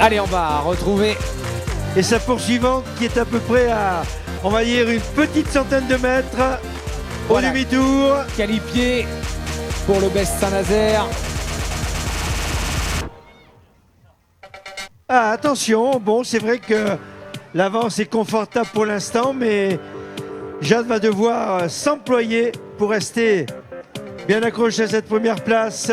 Allez, on va retrouver. Et sa poursuivante qui est à peu près à, on va dire, une petite centaine de mètres au Voilà. demi-tour. Calipier pour le Best Saint-Nazaire. Ah, attention, bon, c'est vrai que l'avance est confortable pour l'instant, mais Jade va devoir s'employer pour rester bien accroché à cette première place.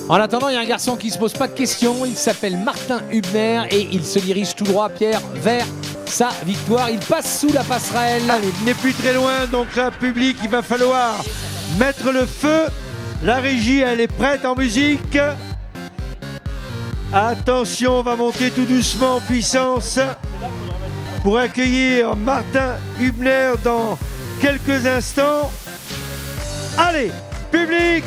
En attendant, il y a un garçon qui se pose pas de questions. Il s'appelle Martin Hubner et il se dirige tout droit, Pierre, vers sa victoire. Il passe sous la passerelle. Allez, il n'est plus très loin, donc là, public, il va falloir mettre le feu. La régie, elle est prête en musique. Attention, on va monter tout doucement en puissance pour accueillir Martin Hubner dans quelques instants. Allez, public,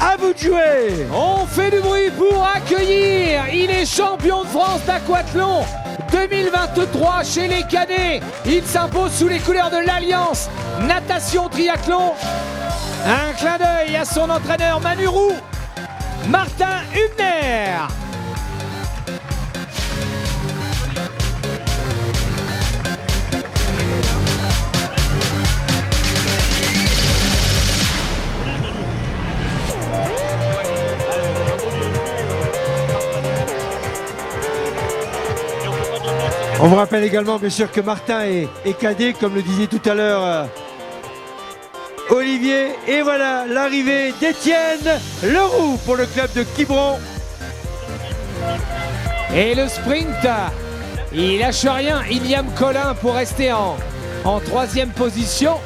à vous de jouer. On fait du bruit pour accueillir. Il est champion de France d'aquathlon 2023 chez les cadets. Il s'impose sous les couleurs de l'Alliance Natation Triathlon. Un clin d'œil à son entraîneur Manu Roux, Martin Hubner. On vous rappelle également, bien sûr, que Martin est cadet, comme le disait tout à l'heure Olivier. Et voilà l'arrivée d'Étienne Leroux pour le club de Quiberon. Et le sprint, il lâche rien. Iliam Collin pour rester en troisième position.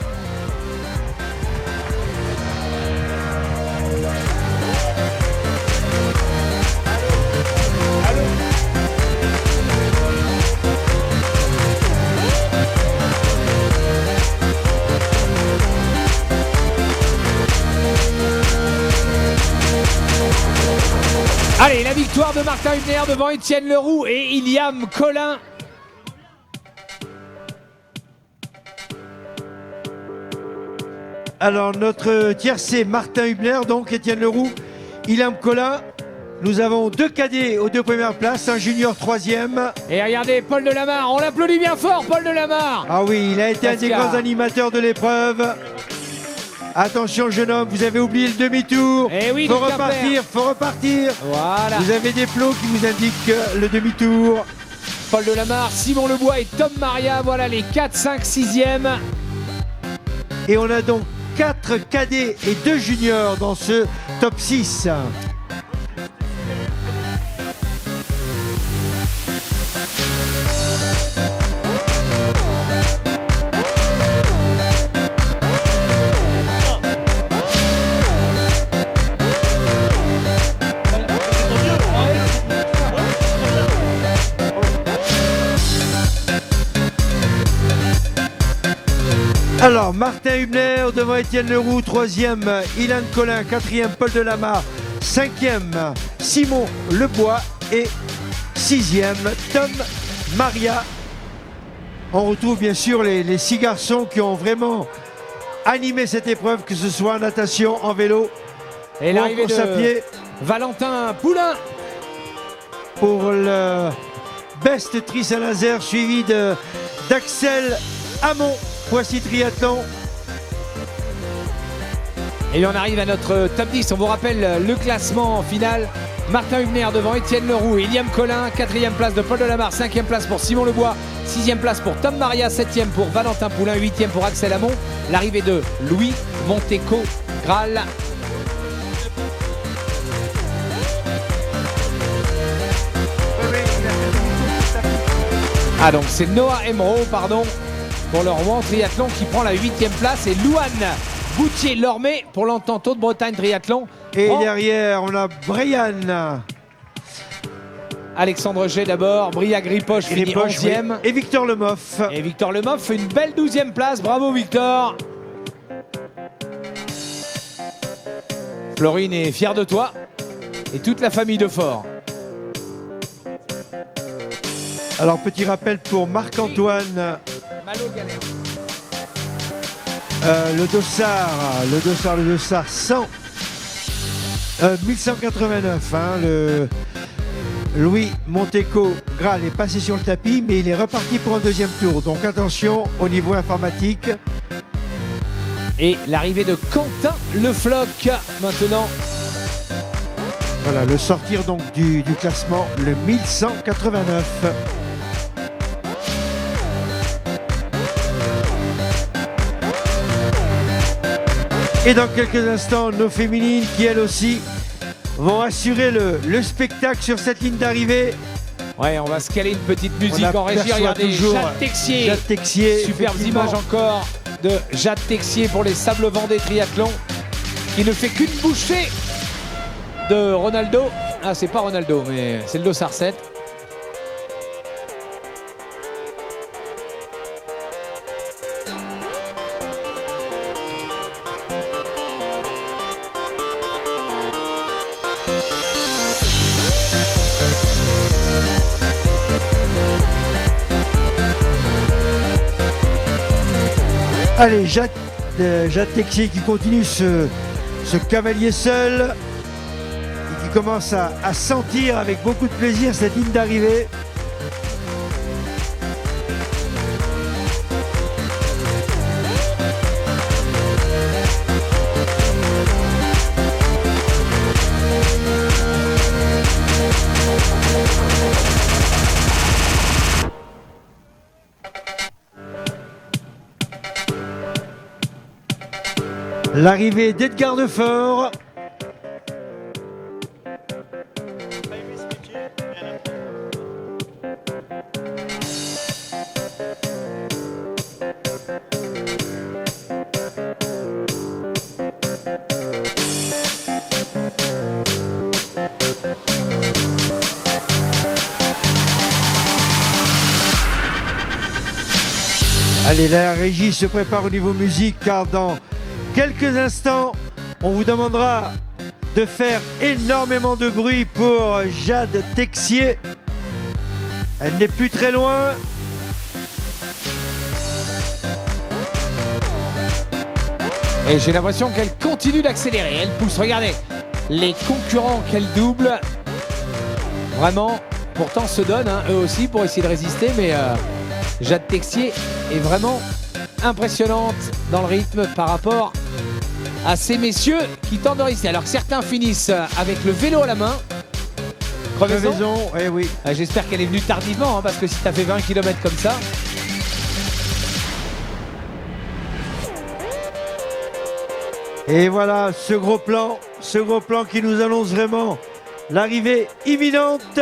Allez, la victoire de Martin Hubner devant Étienne Leroux et Iliam Collin. Alors notre tiercé Martin Hubner, donc Étienne Leroux, Iliam Collin. Nous avons deux cadets aux deux premières places, un junior troisième. Et regardez, Paul Delamarre, on l'applaudit bien fort, Paul Delamarre. Ah oui, il a été un des grands animateurs de l'épreuve. Attention jeune homme, vous avez oublié le demi-tour. Eh oui, faut du repartir, faut repartir. Voilà. Vous avez des plots qui vous indiquent le demi-tour. Paul Delamarre, Simon Lebois et Tom Maria, voilà les 4, 5, 6e. Et on a donc 4 cadets et 2 juniors dans ce top 6. Alors, Martin Hubner devant Étienne Leroux, 3e, Ilan Collin, 4e, Paul Delamarre, 5e, Simon Lebois et 6e, Tom Maria. On retrouve bien sûr les 6 garçons qui ont vraiment animé cette épreuve, que ce soit en natation, en vélo Et ou en l'arrivée course à pied. Valentin Poulain. Pour le Best Tri Saint-Nazaire, suivi d'Axel Hamon. Voici Triathlon. Et on arrive à notre top 10. On vous rappelle le classement final. Martin Hubner devant Étienne Leroux et Iliam Collin. 4e place de Paul Delamarre. 5e place pour Simon Lebois. 6e place pour Tom Maria. 7e pour Valentin Poulain. 8e pour Axel Hamon. L'arrivée de Louis Monteco Graal. Ah donc c'est Noah Emro, pardon, pour le Rouen Triathlon qui prend la 8e place. Et Louane Boutier-Lormé pour l'Entente Haute-Bretagne Triathlon. Et derrière, on a Brian. Alexandre G d'abord, Briac Ripoche finit 11e. Oui. Et Victor Lemoff. Et Victor Lemoff fait une belle 12e place. Bravo Victor. Florine est fière de toi et toute la famille de Fort. Alors petit rappel pour Marc-Antoine. Malo galère. Le dossard 100, 1189. Le Louis Monteco Graal est passé sur le tapis, mais il est reparti pour un deuxième tour. Donc attention au niveau informatique. Et l'arrivée de Quentin Le Floch maintenant. Voilà, le sortir donc du classement, le 1189. Et dans quelques instants, nos féminines qui elles aussi vont assurer le spectacle sur cette ligne d'arrivée. Ouais, on va se caler une petite musique en régie. Regardez, Jade Texier. Superbes images encore de Jade Texier pour les Sables Vendée Triathlon, qui ne fait qu'une bouchée de Ronaldo. Ah, c'est pas Ronaldo, mais c'est le dossard 7. Allez, Jade Texier qui continue ce cavalier seul et qui commence à sentir avec beaucoup de plaisir cette ligne d'arrivée. L'arrivée d'Edgar Defort. Allez, la régie se prépare au niveau musique car dans quelques instants, on vous demandera de faire énormément de bruit pour Jade Texier. Elle n'est plus très loin. Et j'ai l'impression qu'elle continue d'accélérer. Elle pousse, regardez, les concurrents qu'elle double. Vraiment, pourtant se donnent, eux aussi, pour essayer de résister. Mais Jade Texier est vraiment impressionnante dans le rythme par rapport à ces messieurs qui tentent de résister. Alors que certains finissent avec le vélo à la main. Crevaison, eh oui. J'espère qu'elle est venue tardivement, parce que si tu as fait 20 km comme ça... Et voilà ce gros plan qui nous annonce vraiment l'arrivée imminente.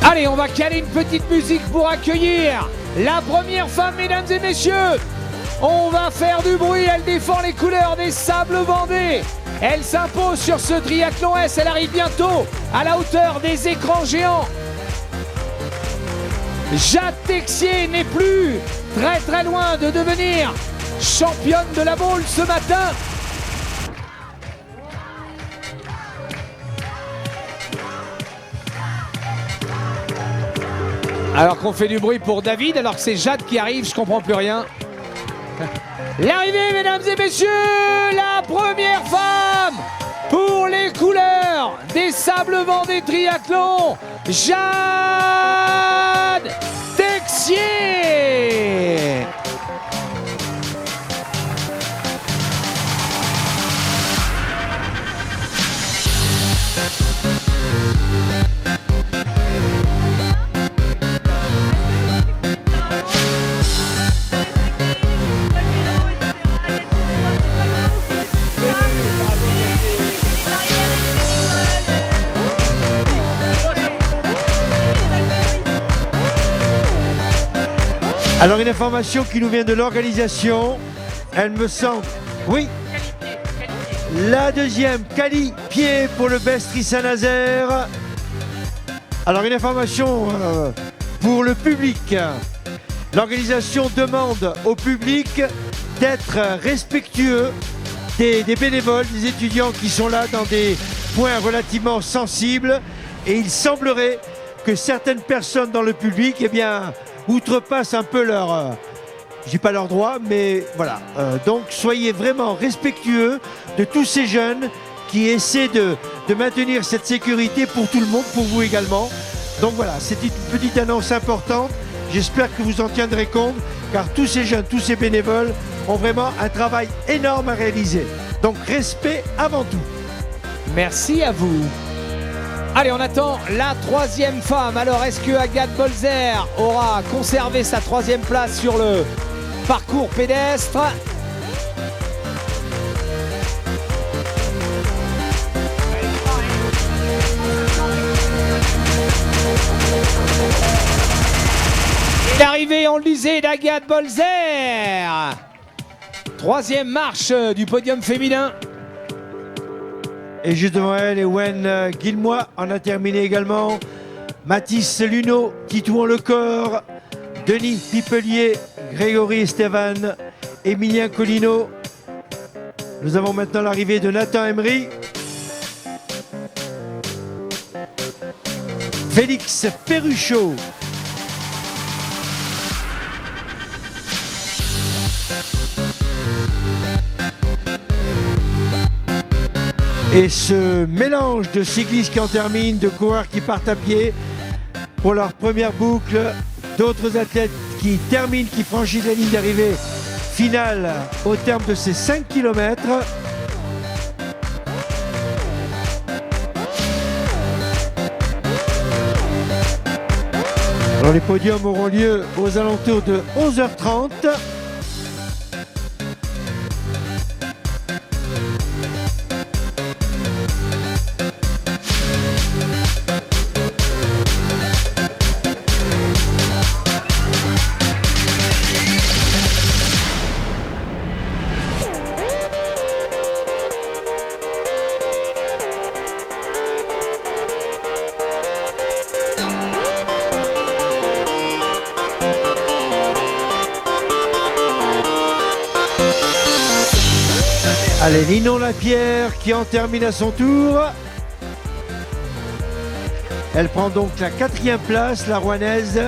Allez, on va caler une petite musique pour accueillir la première femme, mesdames et messieurs. On va faire du bruit, elle défend les couleurs des Sables Vendée. Elle s'impose sur ce triathlon S, elle arrive bientôt à la hauteur des écrans géants. Jade Texier n'est plus très loin de devenir championne de la Baule ce matin. Alors qu'on fait du bruit pour David, alors que c'est Jade qui arrive, je comprends plus rien. L'arrivée, mesdames et messieurs, la première femme pour les couleurs des Sables Vendée Triathlon, Jade Texier. Alors une information qui nous vient de l'organisation, elle me semble, oui, la deuxième qualifiée pour le Bestri Saint-Nazaire. Alors une information pour le public, L'organisation demande au public d'être respectueux des bénévoles, des étudiants qui sont là dans des points relativement sensibles. Et il semblerait que certaines personnes dans le public, eh bien, outrepassent un peu leur... je dis pas leurs droits, mais voilà. Donc soyez vraiment respectueux de tous ces jeunes qui essaient de maintenir cette sécurité pour tout le monde, pour vous également. Donc voilà, c'est une petite annonce importante. J'espère que vous en tiendrez compte, car tous ces jeunes, tous ces bénévoles ont vraiment un travail énorme à réaliser. Donc respect avant tout. Merci à vous. Allez, on attend la troisième femme. Alors, est-ce que Agathe Bolzer aura conservé sa troisième place sur le parcours pédestre? Et l'arrivée, on le disait, d'Agathe Bolzer. Troisième marche du podium féminin. Et juste devant elle, Ewen Guilmois en a terminé également. Mathis Luneau, Titouan Lecor, Denis Pipelier, Grégory Estevan, Emilien Collineau. Nous avons maintenant l'arrivée de Nathan Emery. Félix Perruchot. Et ce mélange de cyclistes qui en terminent, de coureurs qui partent à pied pour leur première boucle, d'autres athlètes qui terminent, qui franchissent la ligne d'arrivée finale au terme de ces 5 km. Alors les podiums auront lieu aux alentours de 11h30. Allez, Ninon Lapierre qui en termine à son tour. Elle prend donc la 4e place, la Rouennaise.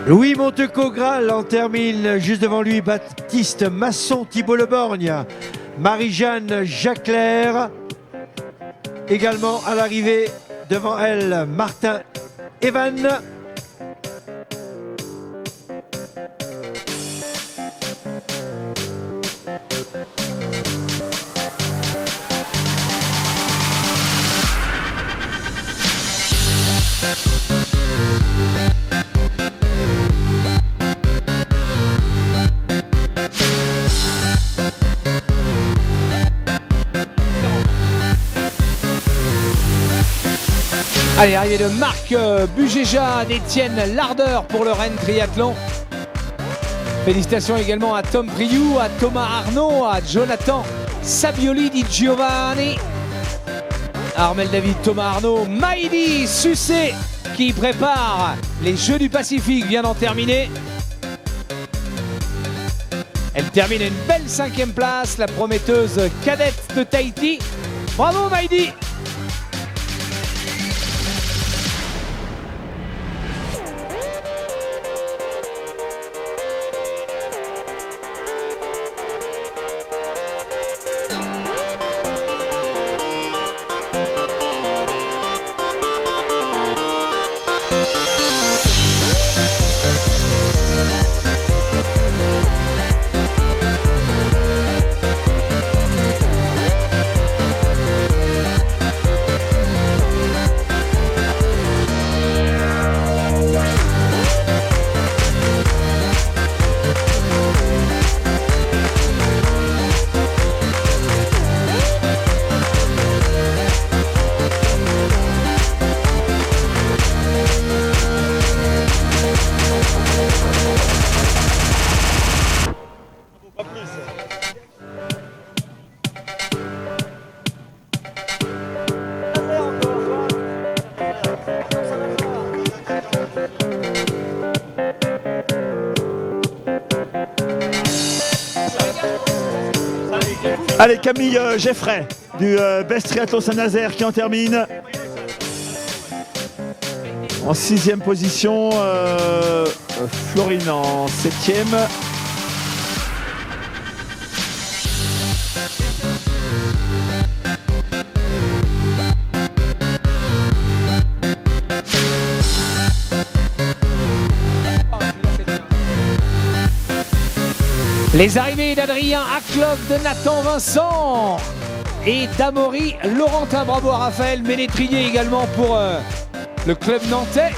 Louis Montecogral en termine juste devant lui, Baptiste Masson, Thibault Leborgne, Marie-Jeanne Jacquelaire. Également à l'arrivée devant elle, Martin Evan. Allez, arrivée de Marc Bugéja, d'Étienne Lardeur pour le Rennes Triathlon. Félicitations également à Tom Priou, à Thomas Arnaud, à Jonathan Sabioli di Giovanni, Armel David, Thomas Arnaud, Maïdi Sucé qui prépare les Jeux du Pacifique vient d'en terminer. Elle termine à une belle 5e place, la prometteuse cadette de Tahiti. Bravo Maïdi! Allez, Camille Geffray du Best Triathlon Saint-Nazaire qui en termine. En 6e position, Florine en 7e. Les arrivées d'Adrien Akloff, de Nathan Vincent et d'Amaury Laurentin. Bravo à Raphaël Ménétrier également pour le club nantais.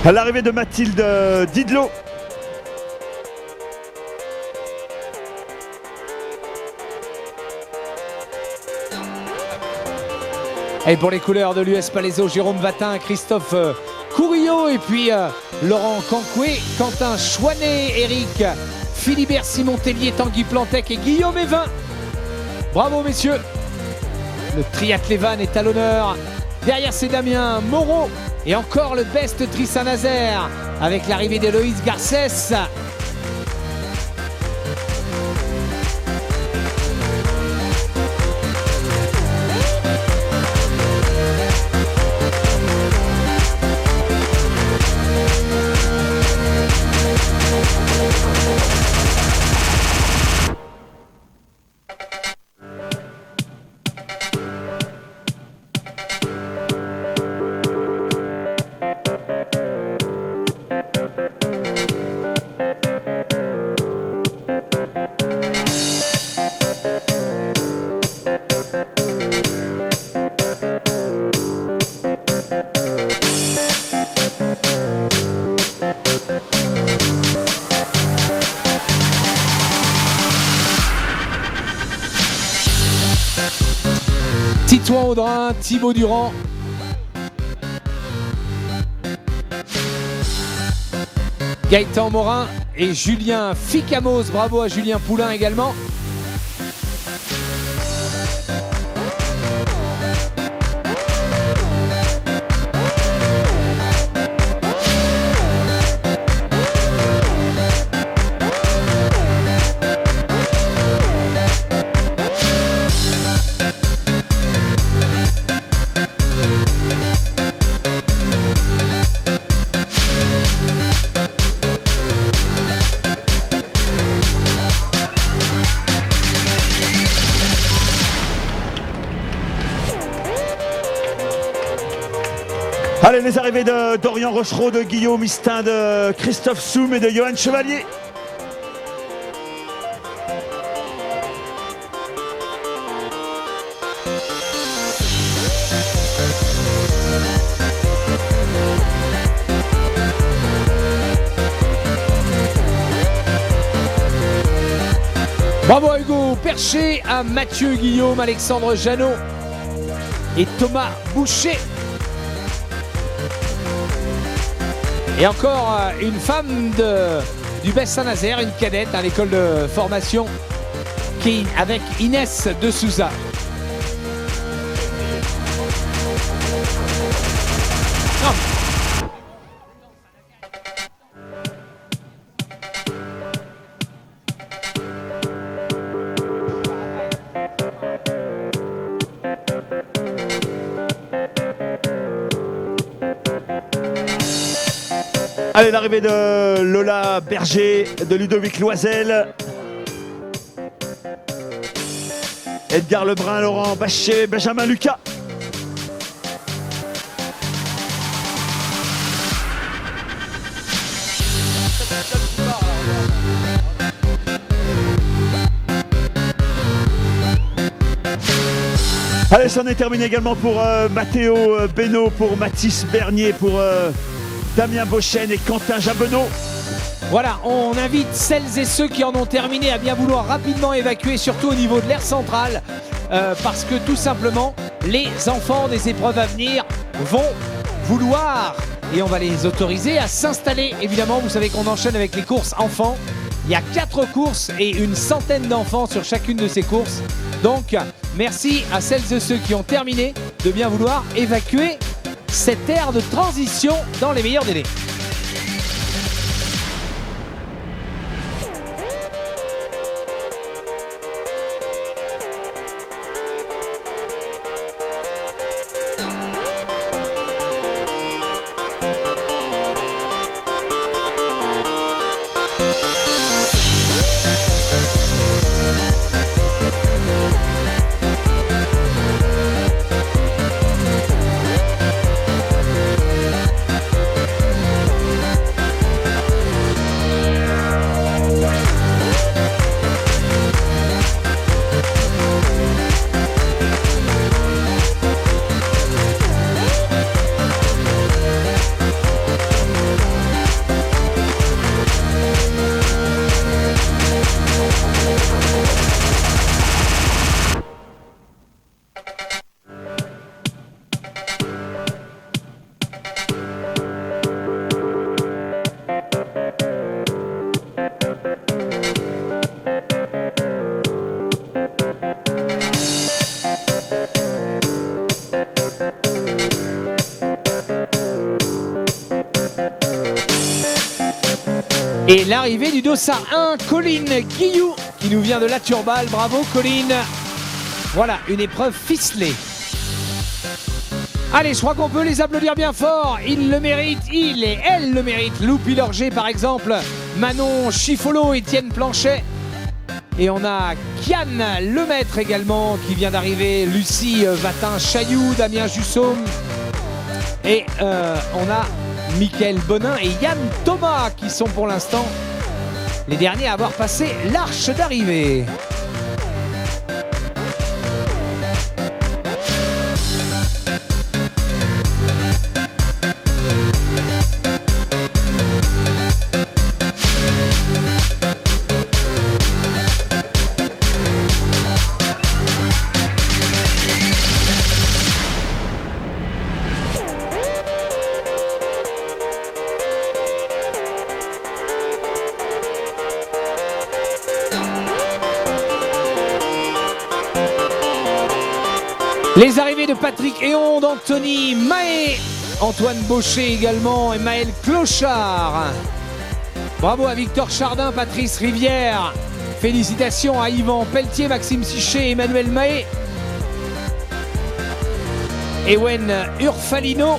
À l'arrivée de Mathilde Didlot. Et pour les couleurs de l'US Palaiso, Jérôme Vatin, Christophe Courillo et puis Laurent Cancoué, Quentin Chouanet, Eric Philibert, Simon Tellier, Tanguy Plantec et Guillaume Evin. Bravo messieurs. Le triathlévan est à l'honneur. Derrière c'est Damien Moreau. Et encore le Best Tri Saint-Nazaire avec l'arrivée d'Héloïse Garcès. Titouan Audrin, Thibaut Durand. Gaëtan Morin et Julien Ficamos. Bravo à Julien Poulain également. Allez, les arrivées de Dorian Rochereau, de Guillaume Istin, de Christophe Soum et de Johan Chevalier. Bravo à Hugo Percher, à Mathieu Guillaume, Alexandre Jeannot et Thomas Boucher. Et encore une femme du Best Saint-Nazaire, une cadette à l'école de formation avec Inès de Souza. Allez, l'arrivée de Lola Berger, de Ludovic Loisel, Edgar Lebrun, Laurent Bachet, Benjamin Lucas. Allez, c'en est terminé également pour Mathéo Beno, pour Mathis Bernier, pour Damien Beauchesne et Quentin Jabonneau. Voilà, on invite celles et ceux qui en ont terminé à bien vouloir rapidement évacuer, surtout au niveau de l'aire centrale, parce que tout simplement, les enfants des épreuves à venir vont vouloir et on va les autoriser à s'installer. Évidemment, vous savez qu'on enchaîne avec les courses enfants. Il y a 4 courses et une centaine d'enfants sur chacune de ces courses. Donc, merci à celles et ceux qui ont terminé de bien vouloir évacuer cette ère de transition dans les meilleurs délais. Et l'arrivée du dossard 1, Colline Guillou, qui nous vient de la Turballe. Bravo Colline. Voilà, une épreuve ficelée. Allez, je crois qu'on peut les applaudir bien fort. Ils le méritent, il et elle le méritent. Loupi Lorger par exemple, Manon Chiffolo, Étienne Planchet. Et on a Kian Lemaître également qui vient d'arriver. Lucie Vatin-Chailloux, Damien Jussaume. Et on a Mickaël Bonin et Yann Thomas qui sont pour l'instant les derniers à avoir passé l'arche d'arrivée. Les arrivées de Patrick Héon, d'Anthony Mahé, Antoine Baucher également et Maël Clochard. Bravo à Victor Chardin, Patrice Rivière. Félicitations à Yvan Pelletier, Maxime Sichet, Emmanuel Mahé. Ewen Urfalino.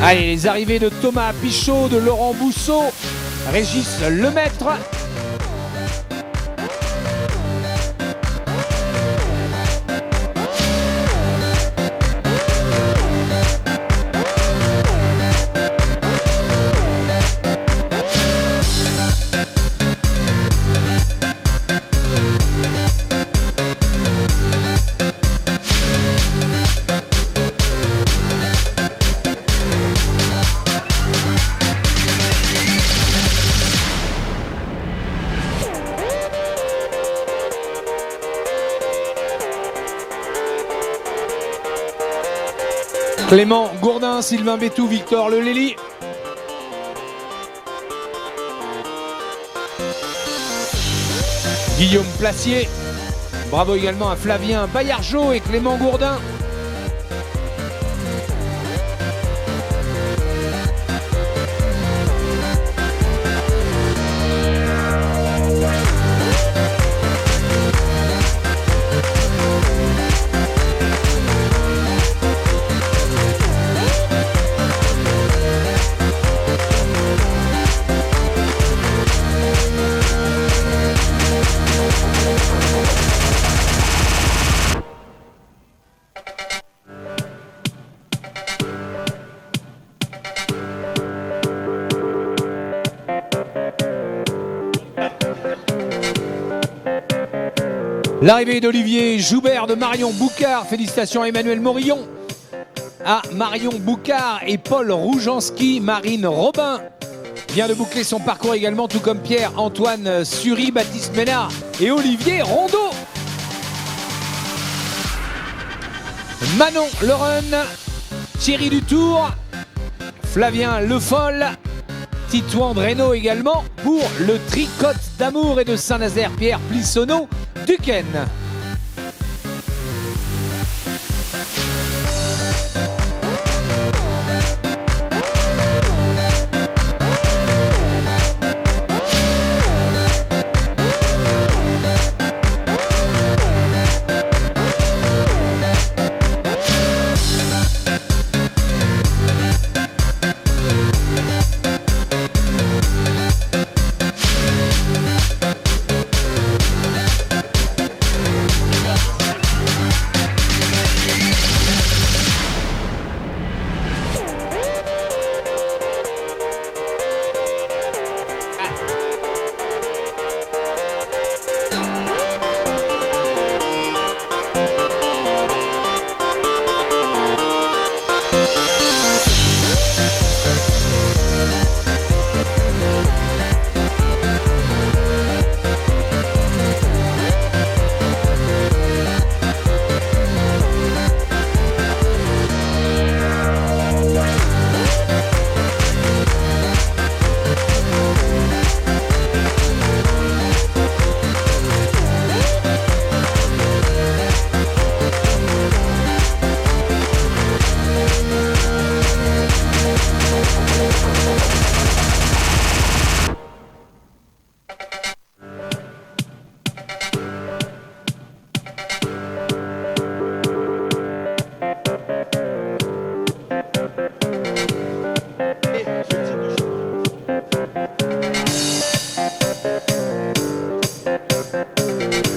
Allez, les arrivées de Thomas Pichot, de Laurent Bousseau, Régis Lemaître. Clément Gourdin, Sylvain Bétou, Victor Leleli. Guillaume Placier. Bravo également à Flavien Bayargeau et Clément Gourdin. L'arrivée d'Olivier Joubert de Marion Boucard. Félicitations à Emmanuel Morillon, à Marion Boucard et Paul Roujanski. Marine Robin vient de boucler son parcours également, tout comme Pierre-Antoine Sury, Baptiste Ménard et Olivier Rondeau. Manon Lereune, Thierry Dutour, Flavien Le Foll, Titouan Dreno également pour le Tricote d'Amour et de Saint-Nazaire, Pierre Plissonneau, Duquesne.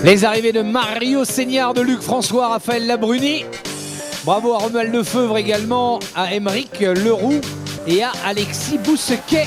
Les arrivées de Mario Seignard, de Luc François, Raphaël Labruni. Bravo à Romuald Lefeuvre également, à Émeric Leroux et à Alexis Boussequet.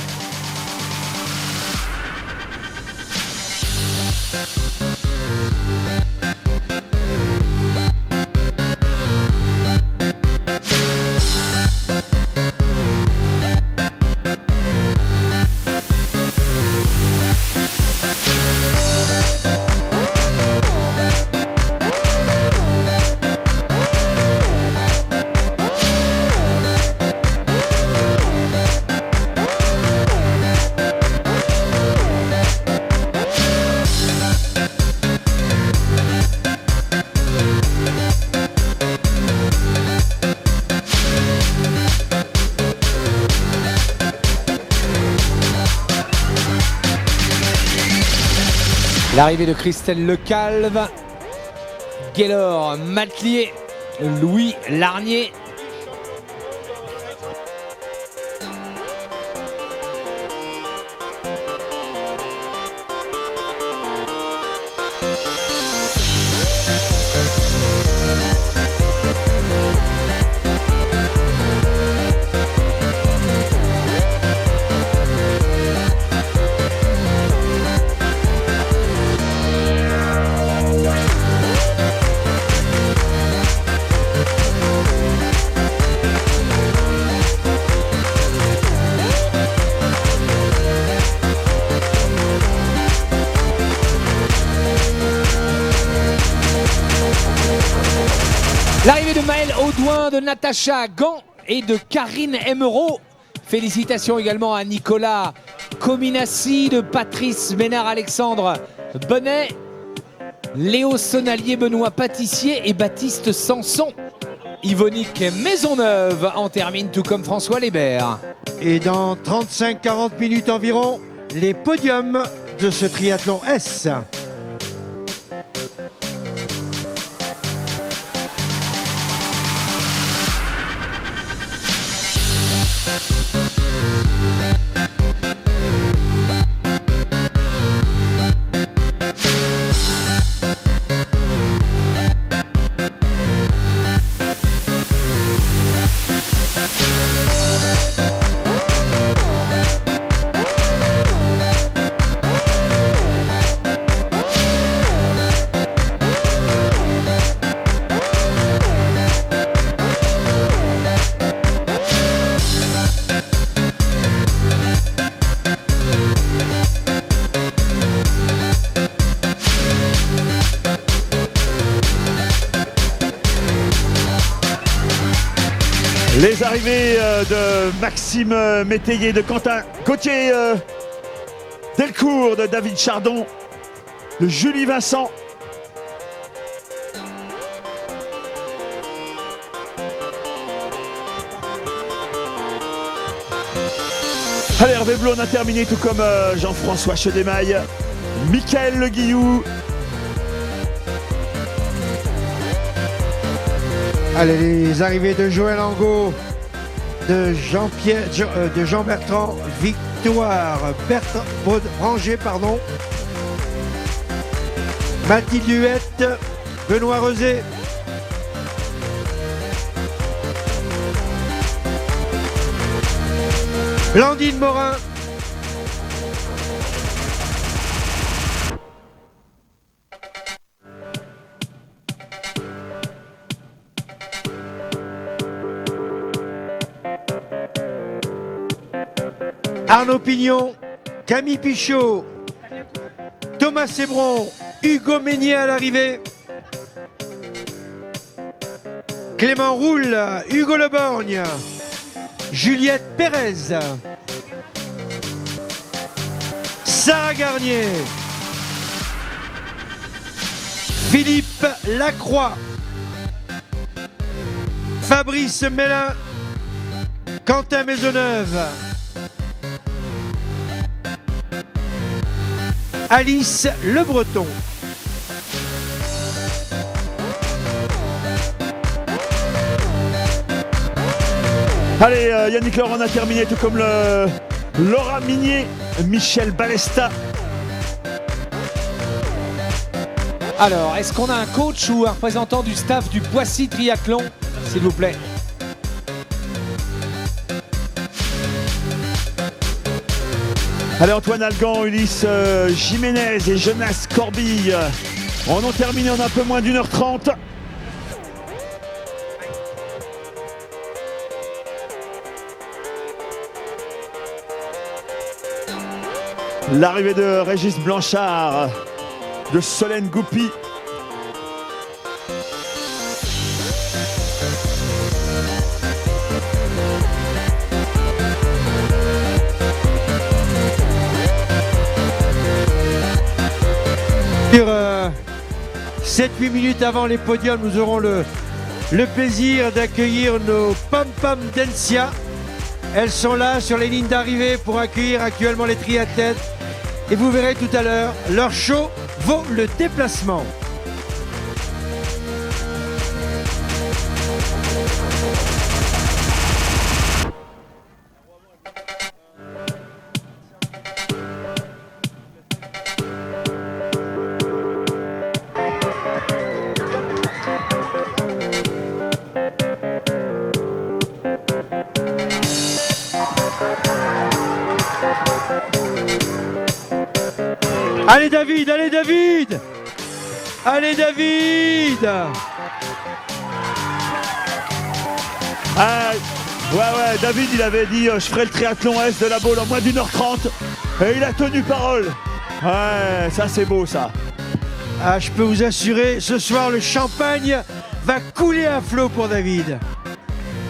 L'arrivée de Christelle Lecalve, Gaylor Matelier, Louis Larnier. L'arrivée de Maëlle Audouin, de Natacha Gant et de Karine Emeraude. Félicitations également à Nicolas Cominassi, de Patrice Ménard-Alexandre Bonnet, Léo Sonalier, Benoît Pâtissier et Baptiste Sanson. Yvonique Maisonneuve en termine, tout comme François Lébert. Et dans 35-40 minutes environ, les podiums de ce triathlon S. Les arrivées de Maxime Métayer, de Quentin Gauthier, Delcourt, de David Chardon, de Julie Vincent. Allez, Hervé Blon a terminé, tout comme Jean-François Chedemaille, Michael Le Guillou. Allez, les arrivées de Joël Angot, de Jean-Pierre, de Jean-Bertrand Victoire, Branger, pardon, Mathilde Huette, Benoît Rezé. Blandine Morin. Arnaud Pignon, Camille Pichot, Thomas Sébron, Hugo Meignier à l'arrivée, Clément Roule, Hugo Leborgne, Juliette Pérez, Sarah Garnier, Philippe Lacroix, Fabrice Mélin, Quentin Maisonneuve, Alice Le Breton. Allez, Yannick Laurent a terminé, tout comme Laura Minier, Michel Balesta. Alors, est-ce qu'on a un coach ou un représentant du staff du Poissy Triathlon, s'il vous plaît? Allez, Antoine Algan, Ulysse Jiménez et Jonas Corbille en ont terminé en un peu moins d'1h30. L'arrivée de Régis Blanchard, de Solène Goupy. Sur 7-8 minutes avant les podiums, nous aurons le plaisir d'accueillir nos pom-pom d'Elsia. Elles sont là sur les lignes d'arrivée pour accueillir actuellement les triathlètes. Et vous verrez tout à l'heure, leur show vaut le déplacement. Allez David, allez David! Allez David! Ah, ouais, David il avait dit je ferai le triathlon S de la Baule en moins d'1h30 et il a tenu parole. Ouais, ça c'est beau ça. Ah, je peux vous assurer, ce soir le champagne va couler à flot pour David.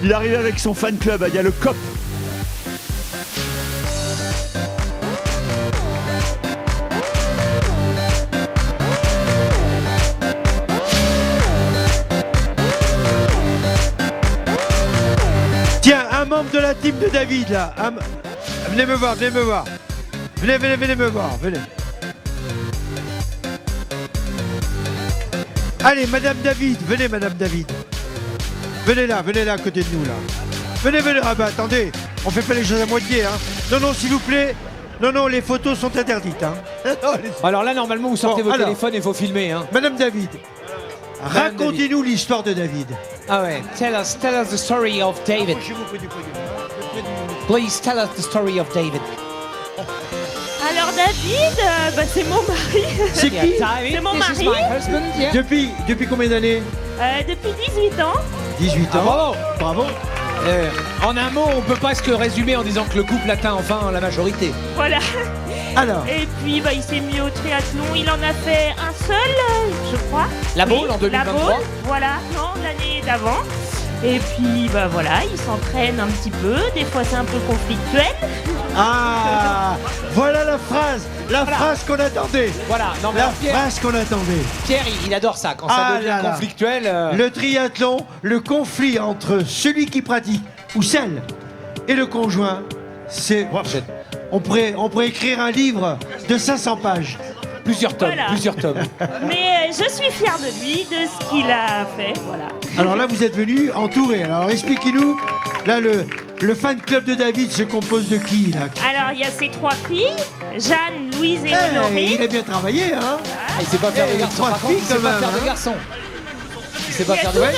Il arrive avec son fan club, il y a le COP. Tiens, un membre de la team de David là. Venez me voir, venez me voir. Venez me voir, venez. Allez, Madame David, venez Madame David. Venez là à côté de nous là. Venez. Ah bah attendez, on fait pas les choses à moitié hein. Non, s'il vous plaît. Non, les photos sont interdites hein. Alors là, normalement, vous sortez vos téléphones et il faut filmer hein. Madame David, racontez-nous l'histoire de David. Ah ouais, tell us the story of David. Please tell us the story of David. Alors David, c'est mon mari. C'est qui? C'est mon This is mari. my husband, yeah. Depuis combien d'années? Depuis 18 ans. 18 Ah, ans. bravo. En un mot, on peut presque résumer en disant que le couple atteint enfin la majorité. Voilà. Alors, Et puis il s'est mis au triathlon. Il en a fait un seul, je crois. La Baule en 2023. La Baule, voilà. Non, l'année d'avant. Et puis, bah voilà, il s'entraîne un petit peu. Des fois, c'est un peu conflictuel. Ah, voilà la phrase qu'on attendait. Voilà, non mais La alors, Pierre, phrase qu'on attendait. Pierre, il adore ça, quand ça Ah devient là là. conflictuel. Le triathlon, le conflit entre celui qui pratique ou celle et le conjoint, c'est... On pourrait écrire un livre de 500 pages. Plusieurs tomes, Voilà. plusieurs tomes. Mais je suis fière de lui, de ce qu'il a fait. Voilà. Alors là, vous êtes venu entouré. Alors expliquez-nous. Là, le fan club de David se compose de qui là? Alors, il y a ses 3 filles, Jeanne, Louise et Eh, Honorine. il a bien travaillé, hein? Ah, il sait pas faire Eh, de garçon, trois par contre, il filles, sait quand pas même, faire de hein. garçon. Il sait pas Il y a faire tous, de... Ouais.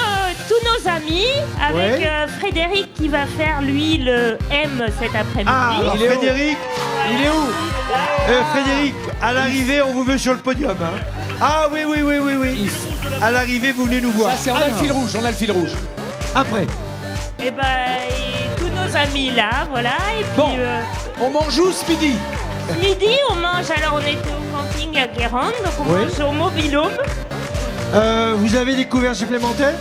tous nos amis, avec Ouais. Frédéric qui va faire, lui, le M cet après-midi. Ah, alors Il est où Frédéric, Il est où? Frédéric, à l'arrivée, on vous veut sur le podium, hein? Ah oui. À l'arrivée, vous venez nous voir. Ça, c'est, on a le fil rouge, on a le fil rouge. Après. Et ben, et tous nos amis là, voilà. Et puis, Bon. On mange où ce midi? midi, on mange. Alors, on était au camping à Guérande, donc on Oui. mange au mobil-home. Vous avez des couverts supplémentaires?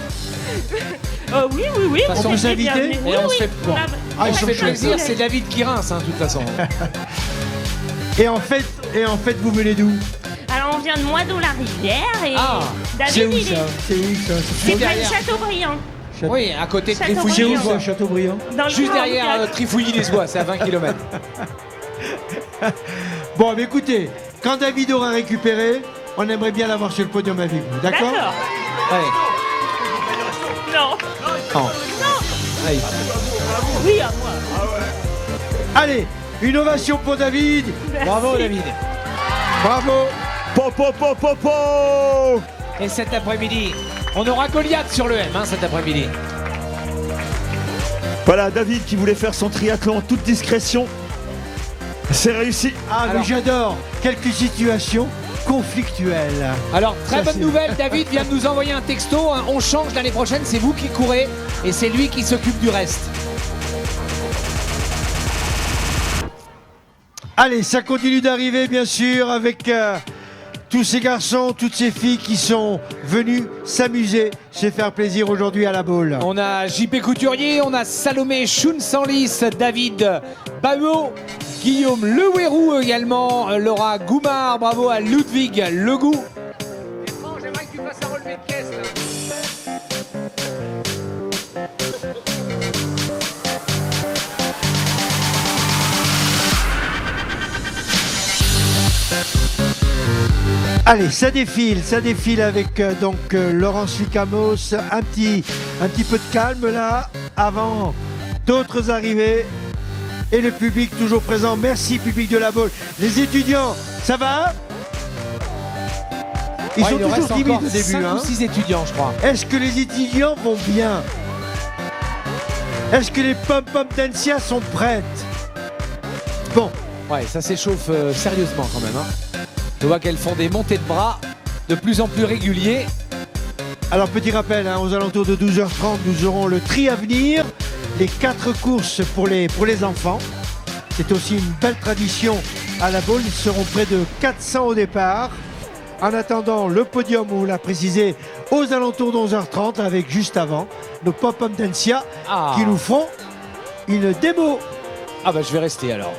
Oui. façon, on vous fait invitez bienvenue. Et on se fait- on bon. a- Ah, ils on sont a fait chouettes. plaisir, c'est David qui rince, hein, de toute façon. Et en fait, vous venez d'où? Alors, on vient de Moineau-la-Rivière et Ah, David, C'est où il ça? est. C'est où ça? C'est près de derrière. Châteaubriand. Oui, à côté de Châteaubriand. C'est où Trifouilly-les-Bois. ça, Châteaubriand? Dans le Juste coin, derrière on Trifouilly-les-Bois, c'est à 20 km. Bon, mais écoutez, quand David aura récupéré, on aimerait bien l'avoir sur le podium avec vous, d'accord? D'accord. Ouais. Non. Allez. Oui, à moi. Allez, une ovation pour David. Bravo David. Bravo. Po. Et cet après-midi, on aura Goliath sur le M, hein, cet après-midi. Voilà, David qui voulait faire son triathlon en toute discrétion. C'est réussi. Ah, mais Alors- j'adore. Quelques situations conflictuelles. Alors, très Ça, bonne c'est- nouvelle, David vient de nous envoyer un texto. Hein, on change l'année prochaine, c'est vous qui courez et c'est lui qui s'occupe du reste. Allez, ça continue d'arriver, bien sûr, avec tous ces garçons, toutes ces filles qui sont venus s'amuser, se faire plaisir aujourd'hui à la boule. On a JP Couturier, on a Salomé Choun-Sanlis, David Bamo, Guillaume Leouérou également, Laura Goumard, bravo à Ludwig Legout. J'aimerais que tu fasses un relevé de caisse là. Allez, ça défile avec Laurence Lucamos. Un petit peu de calme là, avant d'autres arrivées. Et le public toujours présent. Merci public de la boule. Les étudiants, ça va? Ils Ouais, sont il nous toujours reste timides encore au début. 5 Hein. ou 6 étudiants, je crois. Est-ce que les étudiants vont bien? Est-ce que les pom-pom d'Ansia sont prêtes? Bon, Ouais, ça s'échauffe sérieusement quand même. Hein. Je vois qu'elles font des montées de bras de plus en plus réguliers. alors petit rappel, hein, aux alentours de 12h30, nous aurons le tri à venir, les 4 courses pour les enfants. C'est aussi une belle tradition à la boule. Ils seront près de 400 au départ. En attendant, le podium, on l'a précisé, aux alentours de 11h30, avec juste avant nos pom-pom d'Ansia Ah. qui nous font une démo. Ah bah je vais rester alors.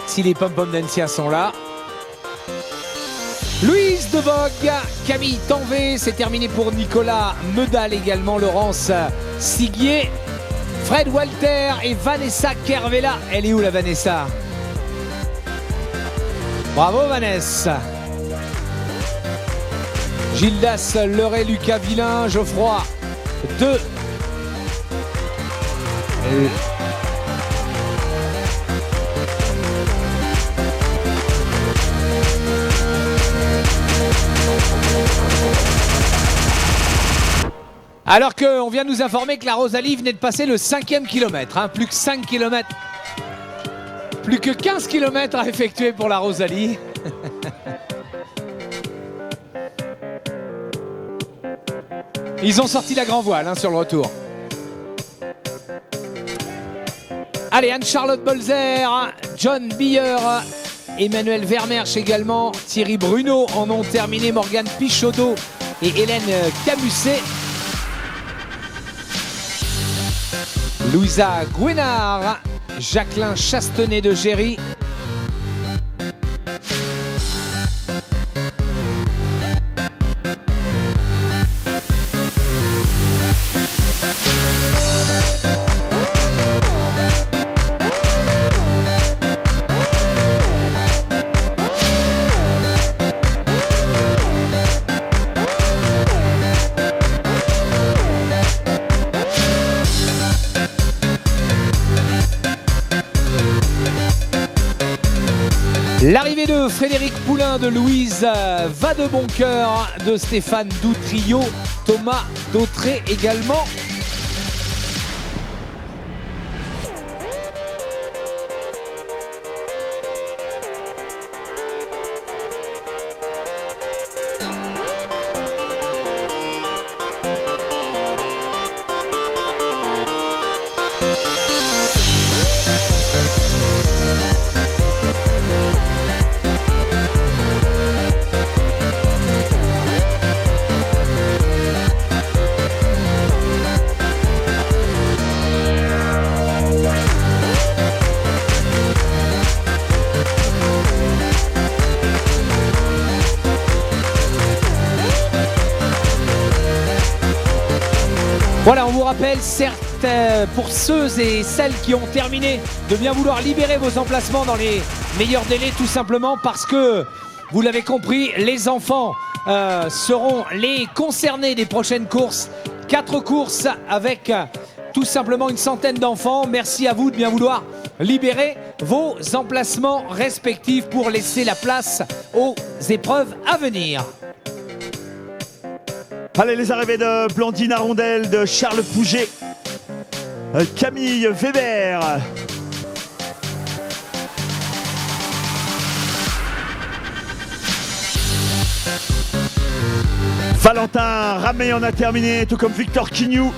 Si les pom-pom d'Ansia sont là. Louise de Vogue, Camille Tanvé, c'est terminé pour Nicolas Medal également, Laurence Siguier, Fred Walter et Vanessa Kervella. Elle est où la Vanessa? Bravo Vanessa. Gildas Leray, Lucas Villain, Geoffroy 2. Alors qu'on vient de nous informer que la Rosalie venait de passer le 5e kilomètre. Hein, plus que 5 km. Plus que 15 km à effectuer pour la Rosalie. Ils ont sorti la grand voile hein, sur le retour. Allez, Anne-Charlotte Bolzer, John Biller, Emmanuel Vermersch également, Thierry Bruno en ont terminé, Morgane Pichaudot et Hélène Camusset. Louisa Gouinard, Jacqueline Chastenay de Géry. L'arrivée de Frédéric Poulain, de Louise Vadeboncoeur, de Stéphane Doutrio, Thomas Dautré également. Voilà, on vous rappelle, certes, pour ceux et celles qui ont terminé, de bien vouloir libérer vos emplacements dans les meilleurs délais, tout simplement parce que, vous l'avez compris, les enfants seront les concernés des prochaines courses. 4 courses avec tout simplement une centaine d'enfants. Merci à vous de bien vouloir libérer vos emplacements respectifs pour laisser la place aux épreuves à venir. Allez, les arrivées de Blandine Arondel, de Charles Pouget, Camille Weber. Valentin Ramé en a terminé, tout comme Victor Quignou.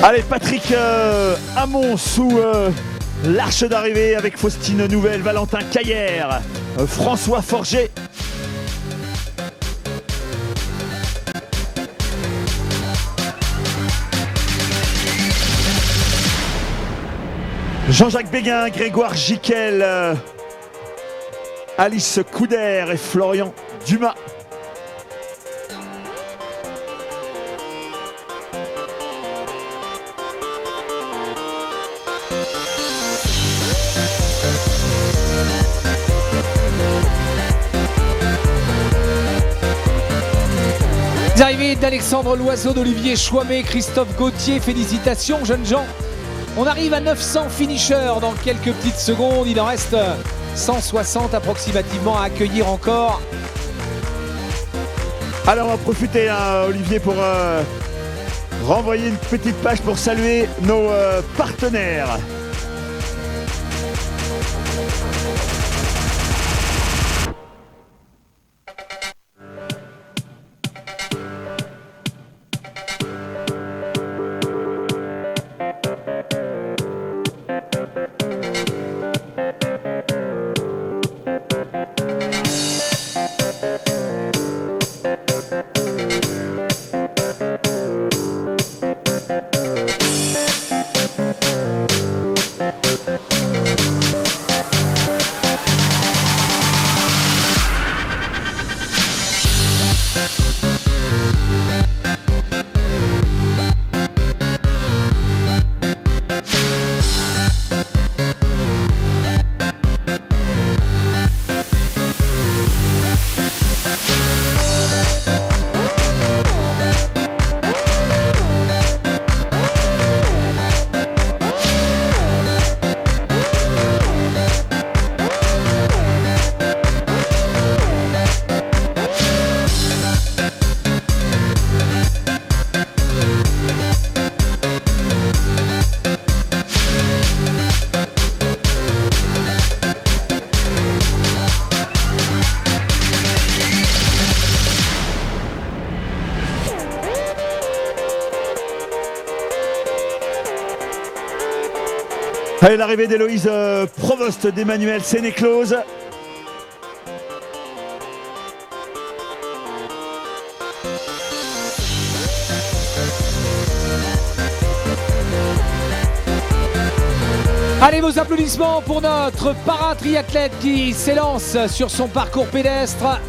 Allez, Patrick Hamon sous l'arche d'arrivée avec Faustine Nouvelle, Valentin Caillère, François Forger. Jean-Jacques Béguin, Grégoire Jiquel, Alice Couder et Florian Dumas. Les arrivées d'Alexandre Loiseau, d'Olivier Chouamet, Christophe Gauthier, félicitations jeunes gens. On arrive à 900 finishers dans quelques petites secondes, il en reste 160 approximativement à accueillir encore. Alors on va profiter, Olivier, pour renvoyer une petite page pour saluer nos partenaires. Allez, l'arrivée d'Héloïse Provost d'Emmanuel Sénéclose. Allez, vos applaudissements pour notre para-triathlète qui s'élance sur son parcours pédestre.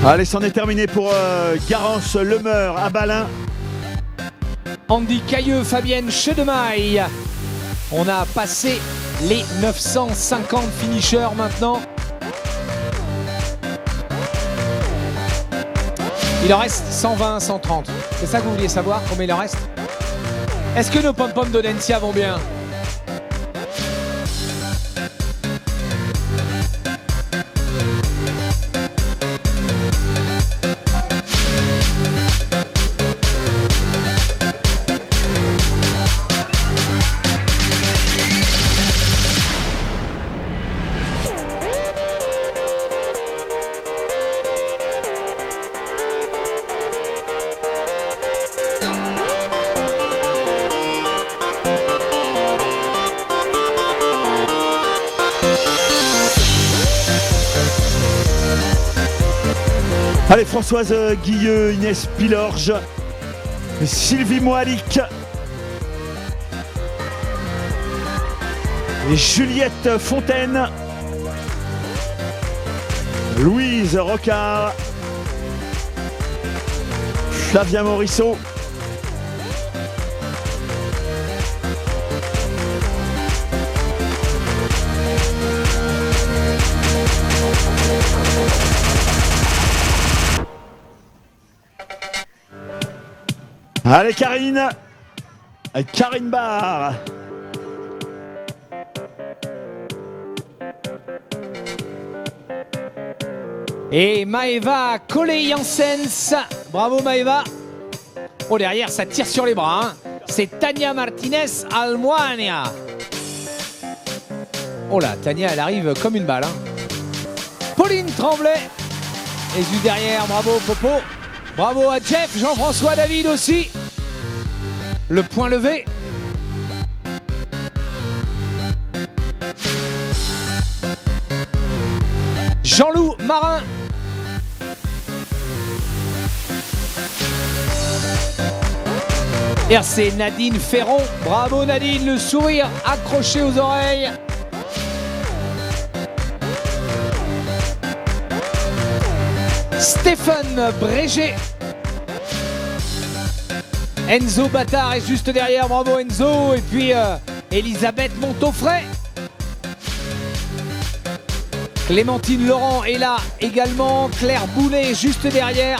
Allez, c'en est terminé pour Garance Lemeur à Balin. Andy Cailleux, Fabienne Chedemaille. On a passé les 950 finishers maintenant. Il en reste 120, 130. C'est ça que vous vouliez savoir, combien il en reste? Est-ce que nos pom-poms d'Audencia vont bien? Allez, Françoise Guilleux, Inès Pilorge, Sylvie Moalik et Juliette Fontaine, Louise Rocard, Flavien Morisseau, allez Karine Barre. Et Maeva Collet-Janssens. Bravo Maeva. Oh, derrière, ça tire sur les bras. Hein. C'est Tania Martinez Almoania. Oh là, Tania, elle arrive comme une balle. Hein. Pauline Tremblay. Et du derrière, bravo Popo. Bravo à Jeff, Jean-François David aussi. Le point levé. Jean-Loup Marin. RC Nadine Ferron. Bravo Nadine, le sourire accroché aux oreilles. Stéphane Brégé. Enzo Battard est juste derrière, bravo Enzo. Et puis Elisabeth Montaufray. Clémentine Laurent est là également. Claire Boulet juste derrière.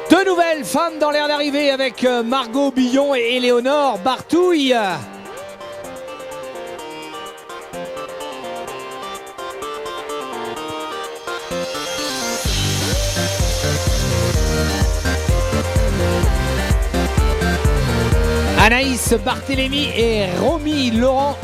Deux nouvelles femmes dans l'air d'arrivée avec Margot Billon et Éléonore Bartouille. Anaïs Barthélémy et Romy Laurent.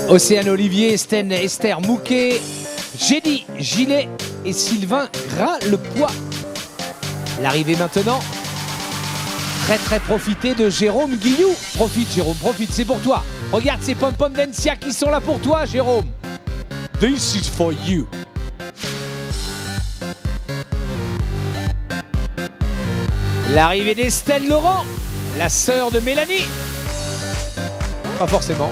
Océane Olivier, Esther Mouquet, Gédy Gilet et Sylvain Gras-le-Poix. L'arrivée maintenant. Très profité de Jérôme Guillou. Profite Jérôme, profite, c'est pour toi. Regarde ces pom-pom d'Encia qui sont là pour toi Jérôme. This is for you. L'arrivée d'Estelle Laurent, la sœur de Mélanie. Pas forcément.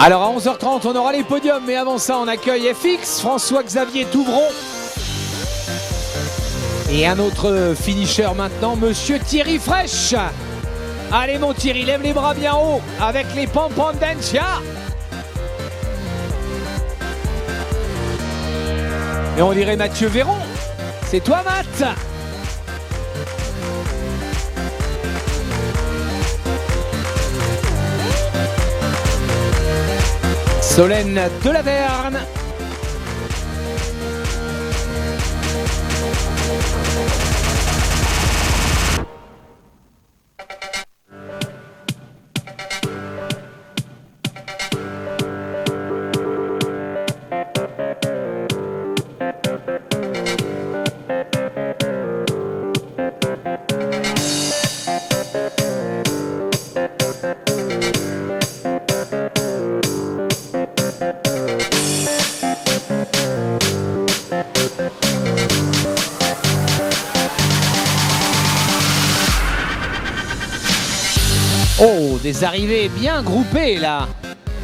Alors à 11h30, on aura les podiums, mais avant ça, on accueille FX, François-Xavier Touvron. Et un autre finisher maintenant, Monsieur Thierry Fraîche. Allez mon Thierry, lève les bras bien haut avec les pom-pom d'Encia. Et on dirait Mathieu Véron. C'est toi Matt. Solène Delaverne. Oh, des arrivées bien groupées là.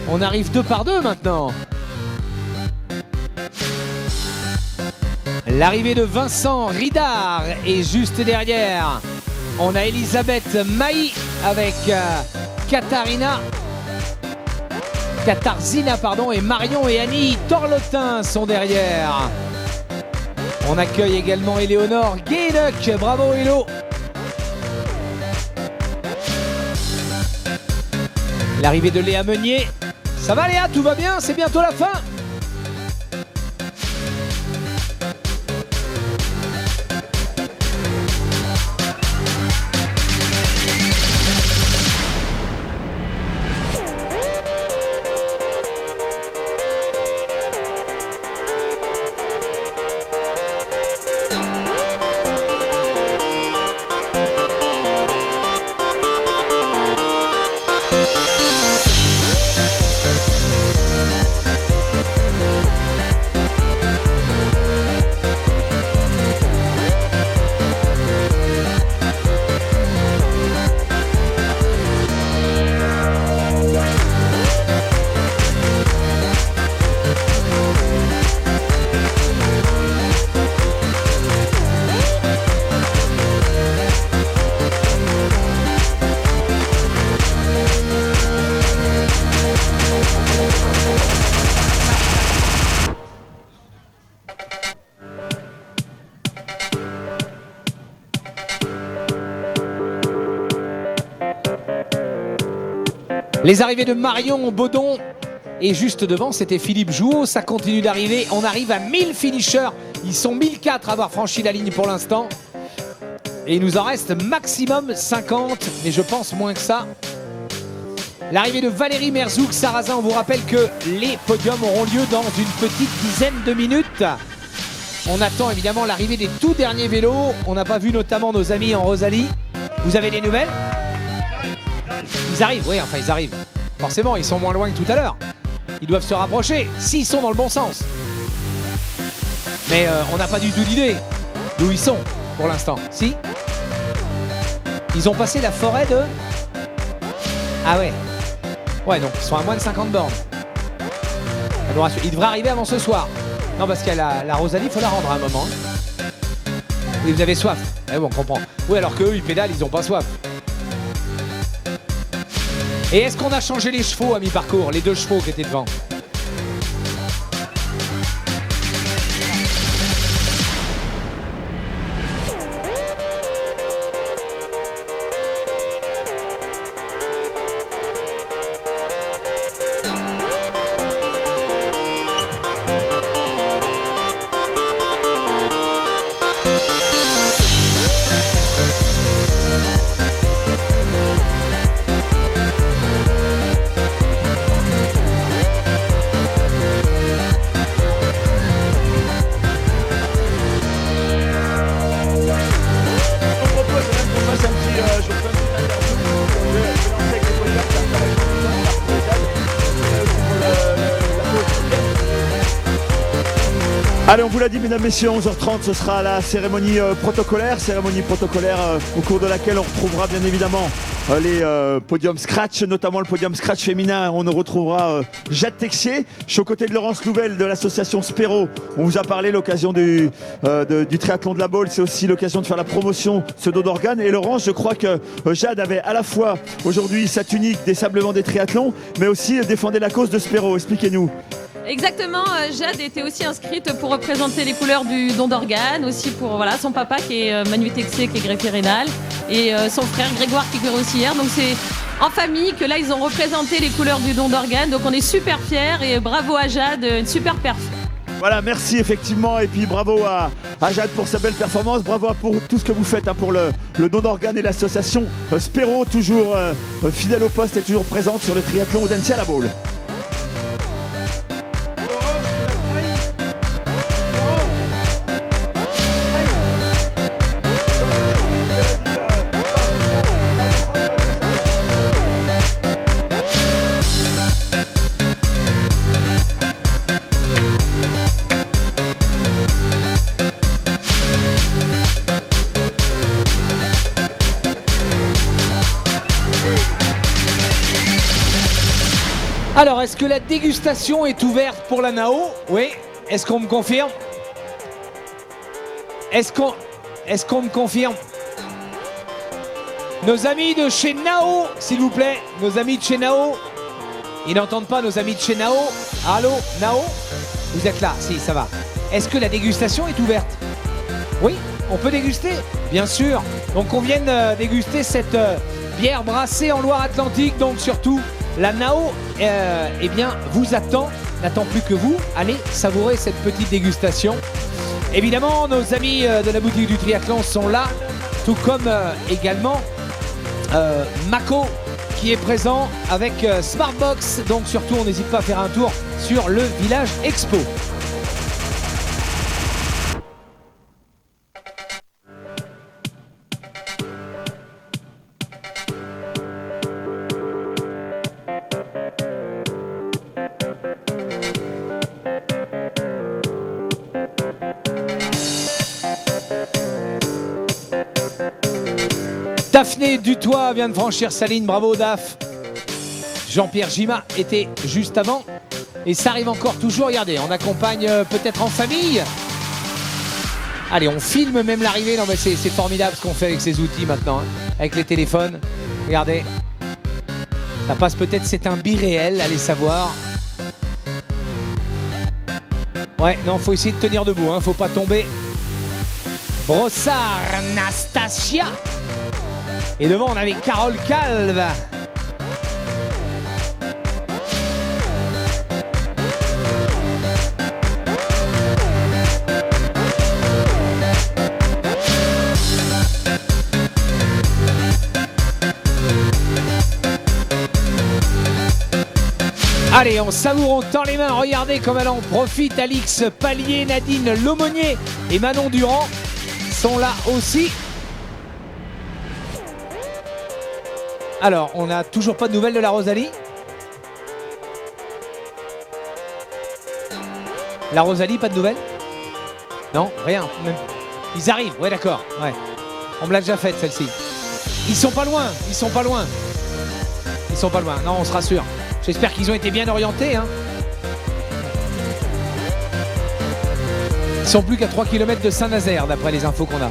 On arrive 2 par 2 maintenant. L'arrivée de Vincent Ridard est juste derrière. On a Elisabeth Mailly avec Katarzina et Marion et Annie Torlotin sont derrière. On accueille également Éléonore Guénec. Bravo Hello. L'arrivée de Léa Meunier. Ça va Léa, tout va bien, c'est bientôt la fin. Les arrivées de Marion Baudon. Et juste devant, c'était Philippe Jouot. Ça continue d'arriver. On arrive à 1000 finishers. Ils sont 1004 à avoir franchi la ligne pour l'instant. Et il nous en reste maximum 50. Mais je pense moins que ça. L'arrivée de Valérie Merzouk-Sarrazin. On vous rappelle que les podiums auront lieu dans une petite dizaine de minutes. On attend évidemment l'arrivée des tout derniers vélos. On n'a pas vu notamment nos amis en Rosalie. Vous avez des nouvelles ? Ils arrivent, oui, enfin ils arrivent. Forcément, ils sont moins loin que tout à l'heure. Ils doivent se rapprocher, s'ils sont dans le bon sens. Mais on n'a pas du tout d'idée d'où ils sont pour l'instant. Si ? Ils ont passé la forêt de... Ah ouais. Ouais, donc ils sont à moins de 50 bornes. Ils devraient arriver avant ce soir. Non, parce qu'il y a la Rosalie, il faut la rendre à un moment. Oui, vous avez soif. Eh bon, on comprend. Oui, alors qu'eux, ils pédalent, ils ont pas soif. Et est-ce qu'on a changé les chevaux à mi-parcours, les 2 chevaux qui étaient devant? Allez, on vous l'a dit, mesdames, messieurs, 11h30, ce sera la cérémonie protocolaire au cours de laquelle on retrouvera bien évidemment les podiums scratch, notamment le podium scratch féminin. On retrouvera Jade Texier. Je suis aux côtés de Laurence Louvel de l'association Spéro. On vous a parlé l'occasion du triathlon de la Baule. C'est aussi l'occasion de faire la promotion de ce don d'organes. Et Laurence, je crois que Jade avait à la fois aujourd'hui sa tunique des Sables Blancs des triathlons, mais aussi défendait la cause de Spéro. Expliquez-nous. Exactement, Jade était aussi inscrite pour représenter les couleurs du don d'organes, aussi pour son papa qui est Manu Texier, qui est greffier rénal, et son frère Grégoire qui courait aussi hier. Donc c'est en famille que là ils ont représenté les couleurs du don d'organes. Donc on est super fiers et bravo à Jade, une super perf. Voilà, merci effectivement, et puis bravo à Jade pour sa belle performance, bravo pour tout ce que vous faites pour le don d'organes et l'association Spéro, toujours fidèle au poste et toujours présente sur le triathlon d'Annecy à la Baule. Alors, est-ce que la dégustation est ouverte pour la Nao? Oui. Est-ce qu'on me confirme? Est-ce qu'on me confirme? Nos amis de chez Nao, s'il vous plaît. Nos amis de chez Nao. Ils n'entendent pas, nos amis de chez Nao. Allô, Nao? Vous êtes là? Si, ça va. Est-ce que la dégustation est ouverte? Oui, on peut déguster? Bien sûr. Donc, on vient de déguster cette bière brassée en Loire-Atlantique. Donc, surtout, la Nao, eh bien, vous n'attend plus que vous. Allez savourer cette petite dégustation. Évidemment, nos amis de la boutique du triathlon sont là, tout comme également Mako qui est présent avec Smartbox. Donc surtout, on n'hésite pas à faire un tour sur le village Expo. Daphné Dutoit vient de franchir sa ligne, bravo Daph. Jean-Pierre Gima était juste avant. Et ça arrive encore toujours, regardez, on accompagne peut-être en famille. Allez, on filme même l'arrivée, non mais c'est formidable ce qu'on fait avec ces outils maintenant, hein, avec les téléphones. Regardez, ça passe peut-être, c'est un bi-réel, allez savoir. Ouais, non, faut essayer de tenir debout, hein, faut pas tomber. Brossard, Nastasia. Et devant, on avait Carole Calve. Allez, on savoure, on tend les mains. Regardez comme elle en profite. Alix Pallier, Nadine Laumonier et Manon Durand sont là aussi. Alors, on n'a toujours pas de nouvelles de la Rosalie. La Rosalie, pas de nouvelles? Non, rien. Même. Ils arrivent, ouais d'accord. Ouais. On me l'a déjà faite celle-ci. Ils sont pas loin, ils sont pas loin. Ils sont pas loin, non, on se rassure. J'espère qu'ils ont été bien orientés. Hein. sont plus qu'à 3 km de Saint-Nazaire, d'après les infos qu'on a.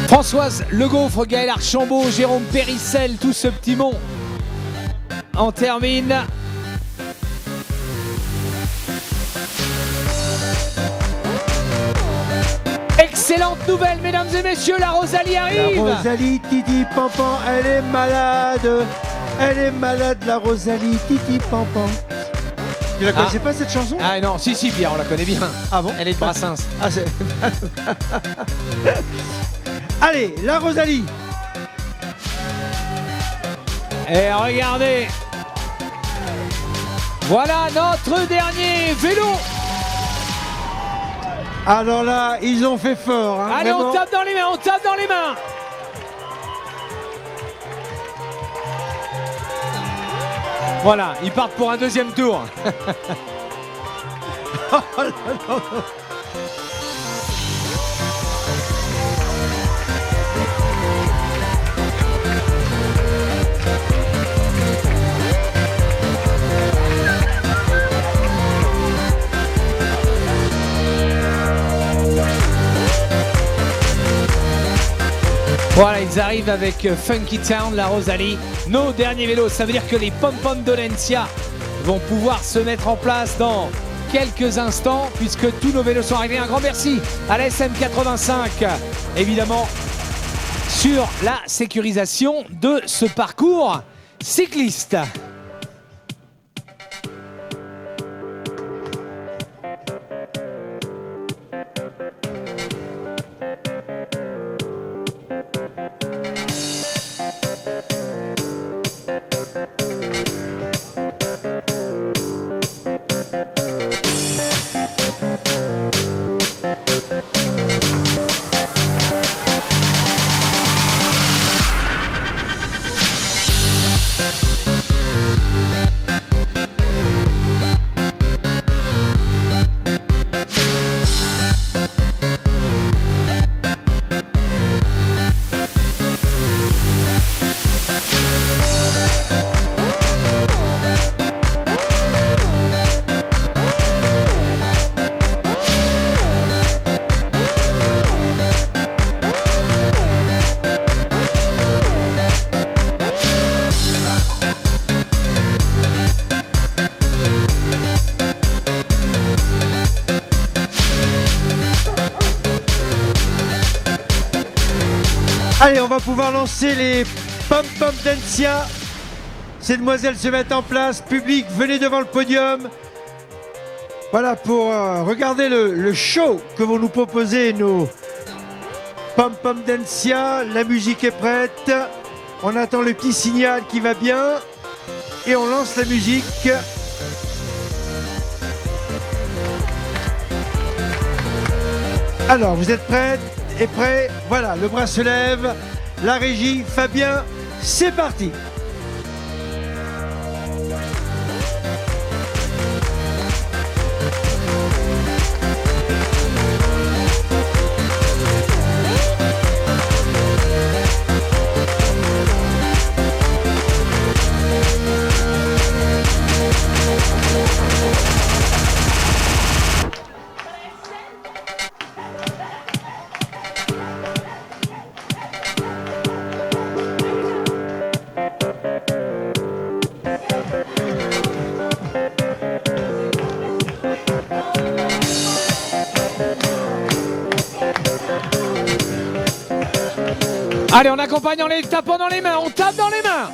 Françoise Le Gaufre, Gaël Archambault, Jérôme Périssel, tout ce petit monde en termine. Excellente nouvelle, mesdames et messieurs, la Rosalie arrive. La Rosalie, Titi Pampan, elle est malade. Elle est malade, la Rosalie, Titi Pampan. Tu la connaissais pas cette chanson? Ah non, si, Pierre, on la connaît bien. Ah bon? Elle est de Brassens. Ah, c'est... Allez, la Rosalie. Et regardez. Voilà notre dernier vélo. Alors là, ils ont fait fort. Hein, Allez, vraiment. on tape dans les mains, on tape dans les mains. Voilà, ils partent pour un deuxième tour. Voilà, ils arrivent avec Funky Town, la Rosalie. Nos derniers vélos, ça veut dire que les Pom-Pom d'Olencia vont pouvoir se mettre en place dans quelques instants puisque tous nos vélos sont arrivés. Un grand merci à la SM85, évidemment, sur la sécurisation de ce parcours cycliste. Allez, on va pouvoir lancer les Pom-Pom d'Encia. Ces demoiselles se mettent en place. Public, venez devant le podium. Voilà pour regarder le show que vont nous proposer nos Pom-Pom d'Encia. La musique est prête. On attend le petit signal qui va bien. Et on lance la musique. Alors, vous êtes prêtes et prêts? Voilà, le bras se lève. La régie, Fabien, c'est parti. Allez, on accompagne en les tapant dans les mains, on tape dans les mains.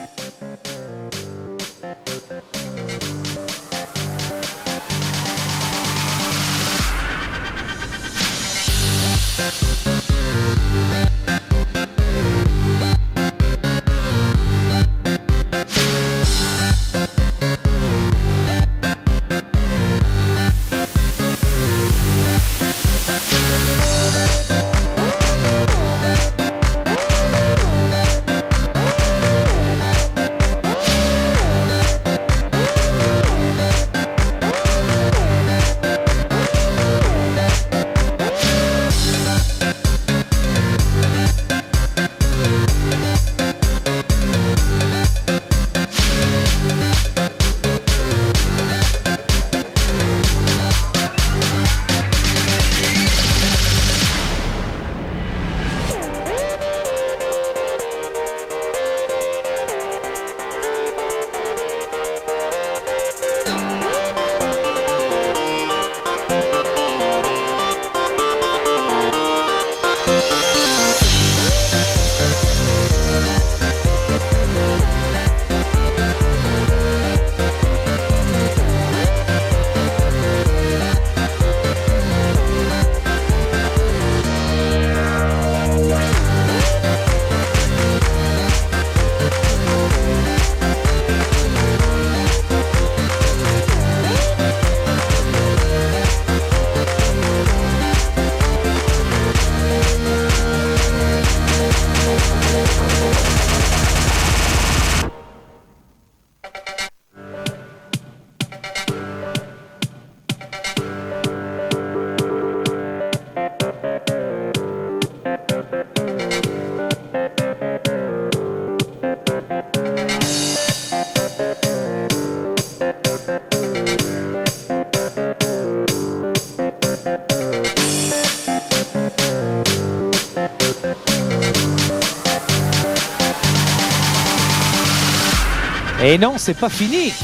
Et non, c'est pas fini.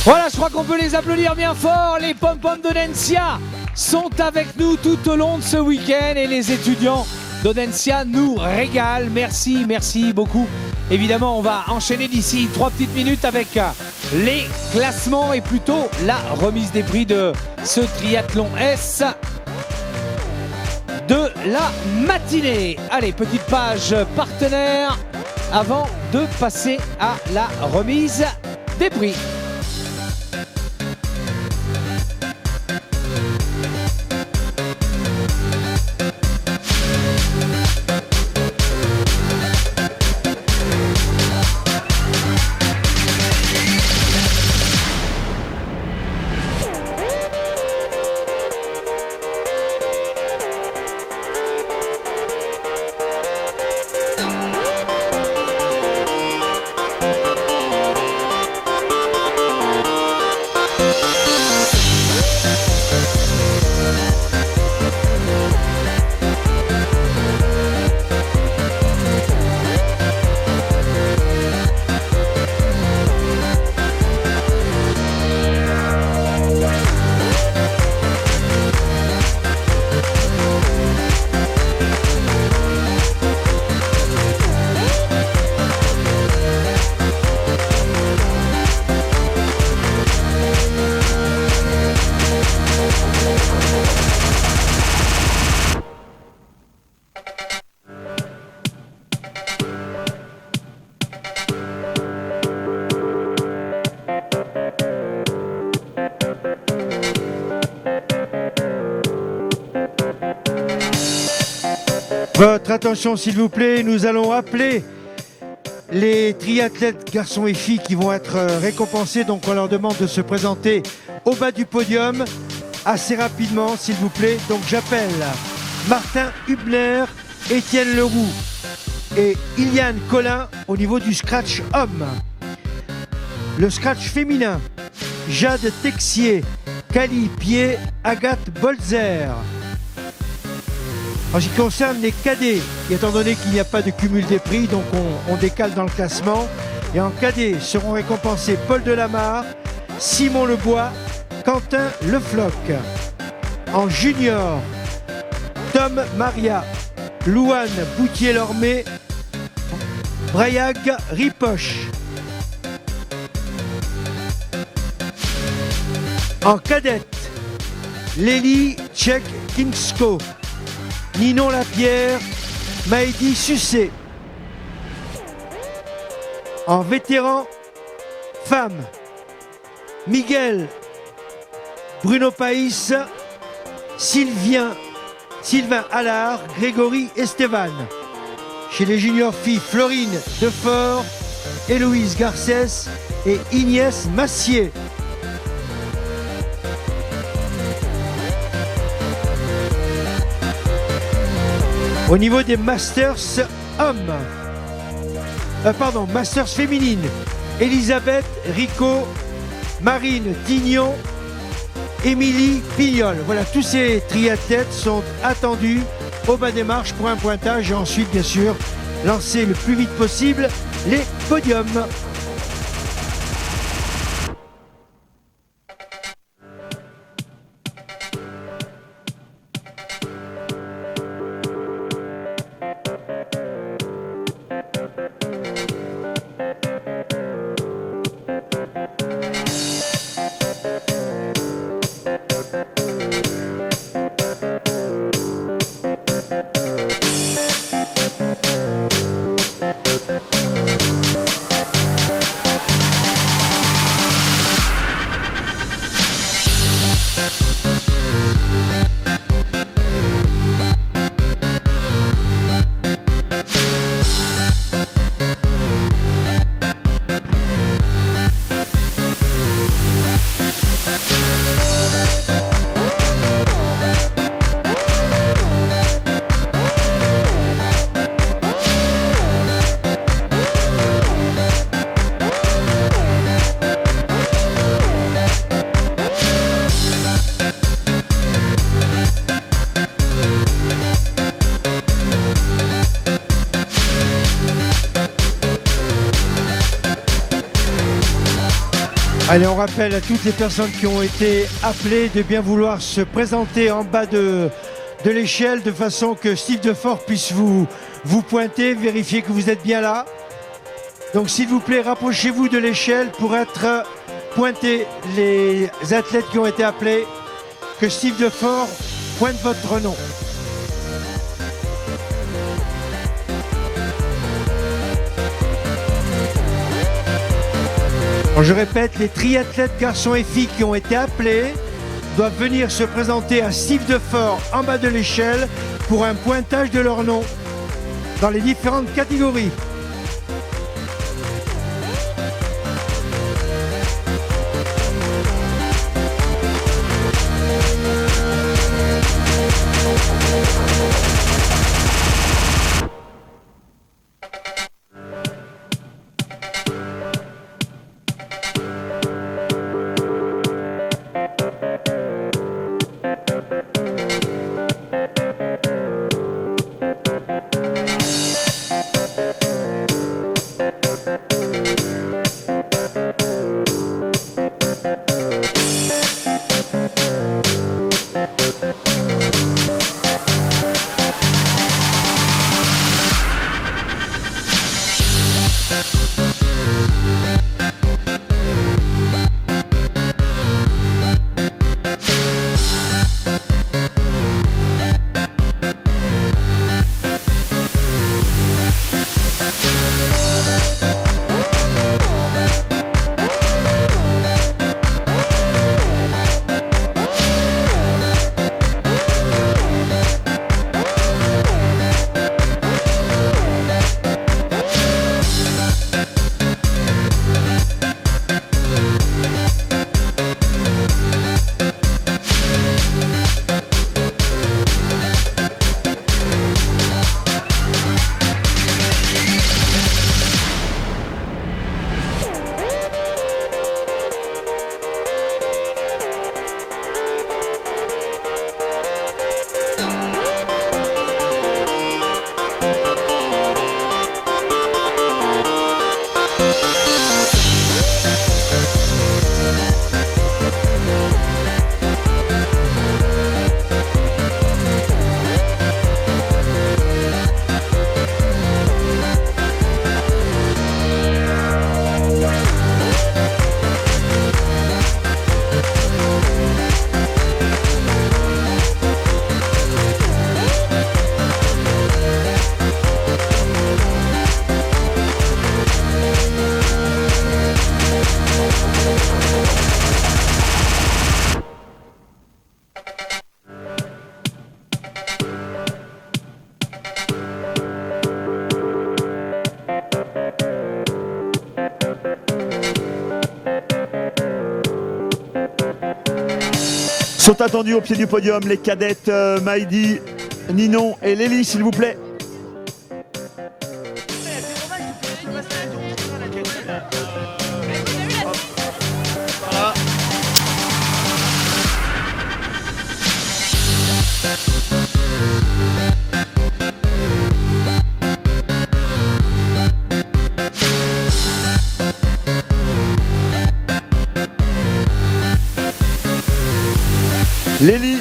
Voilà, je crois qu'on peut les applaudir bien fort. Les pom-poms d'Audencia sont avec nous tout au long de ce week-end et les étudiants d'Audencia nous régalent. Merci, merci beaucoup. Évidemment, on va enchaîner d'ici 3 petites minutes avec les classements et plutôt la remise des prix de ce triathlon S de la matinée. Allez, petite page partenaire avant de passer à la remise des prix. Votre attention s'il vous plaît, nous allons appeler les triathlètes garçons et filles qui vont être récompensés. Donc on leur demande de se présenter au bas du podium assez rapidement s'il vous plaît. Donc j'appelle Martin Hubner, Étienne Leroux et Iliane Collin au niveau du scratch homme. Le scratch féminin, Jade Texier, Cali Pied, Agathe Bolzer. En ce qui concerne les cadets, étant donné qu'il n'y a pas de cumul des prix, donc on décale dans le classement. Et en cadet seront récompensés Paul Delamarre, Simon Lebois, Quentin Lefloc. En junior, Tom Maria, Louane Boutier-Lormé, Brayag Ripoche. En cadette, Lélie Tchek-Kingsko, Ninon Lapierre, Maïdi Sucé. En vétéran, femme, Miguel, Bruno Païs, Sylvain Allard, Grégory Esteban. Chez les juniors filles, Florine Defort, Héloïse Garcès et Ignès Massier. Au niveau des Masters hommes, Masters féminines, Elisabeth Rico, Marine Tignon, Émilie Pignol. Voilà, tous ces triathlètes sont attendus au bas des marches pour un pointage et ensuite, bien sûr, lancer le plus vite possible les podiums. Allez, on rappelle à toutes les personnes qui ont été appelées de bien vouloir se présenter en bas de l'échelle de façon que Steve Defort puisse vous pointer, vérifier que vous êtes bien là. Donc s'il vous plaît, rapprochez-vous de l'échelle pour être pointés les athlètes qui ont été appelés, que Steve Defort pointe votre nom. Je répète, les triathlètes garçons et filles qui ont été appelés doivent venir se présenter à Steve Defort en bas de l'échelle pour un pointage de leur nom dans les différentes catégories. Sont attendus au pied du podium les cadettes Maïdi, Ninon et Lélie, s'il vous plaît. Voilà. Lélie,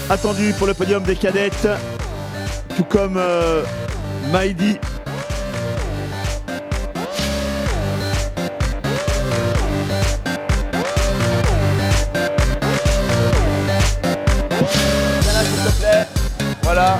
attendu pour le podium des cadettes, tout comme Maïdi. Viens là, s'il te plaît. Voilà.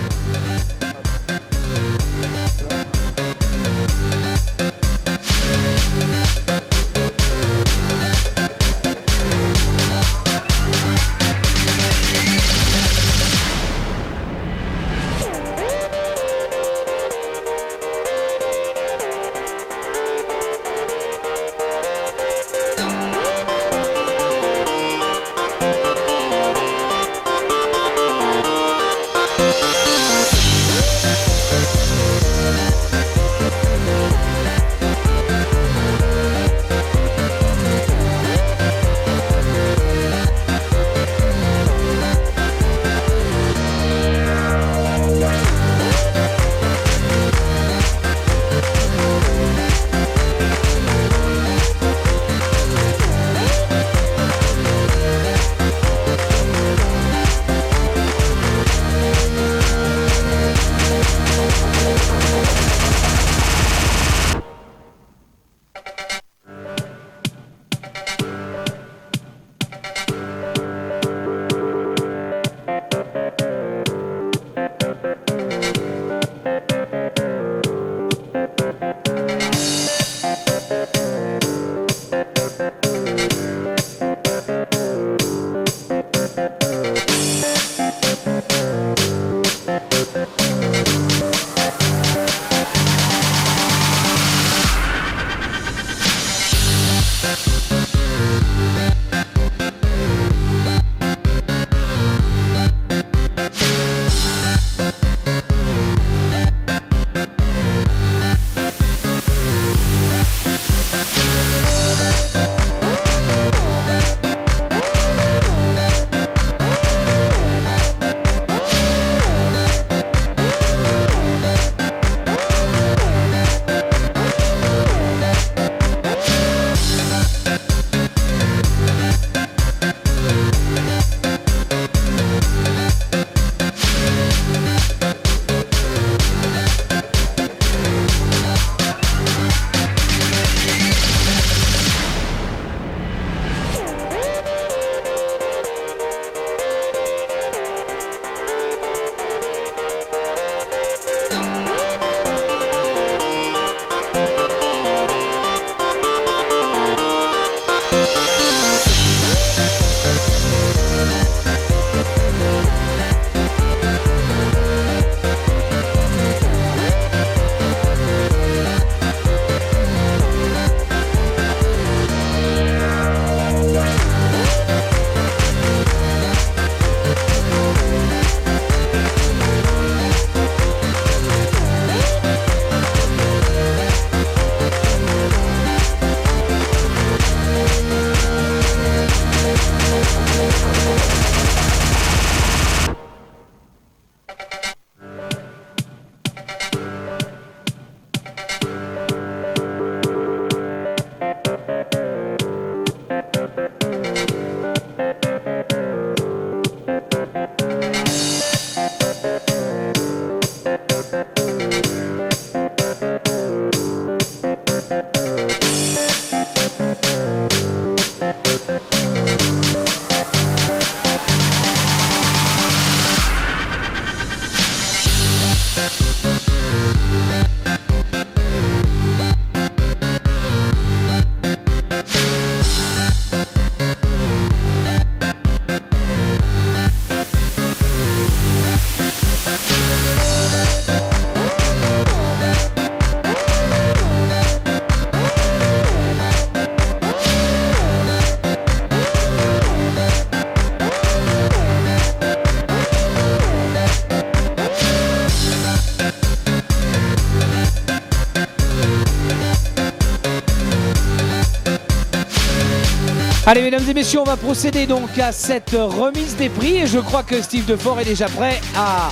Allez, mesdames et messieurs, on va procéder donc à cette remise des prix et je crois que Steve Defort est déjà prêt à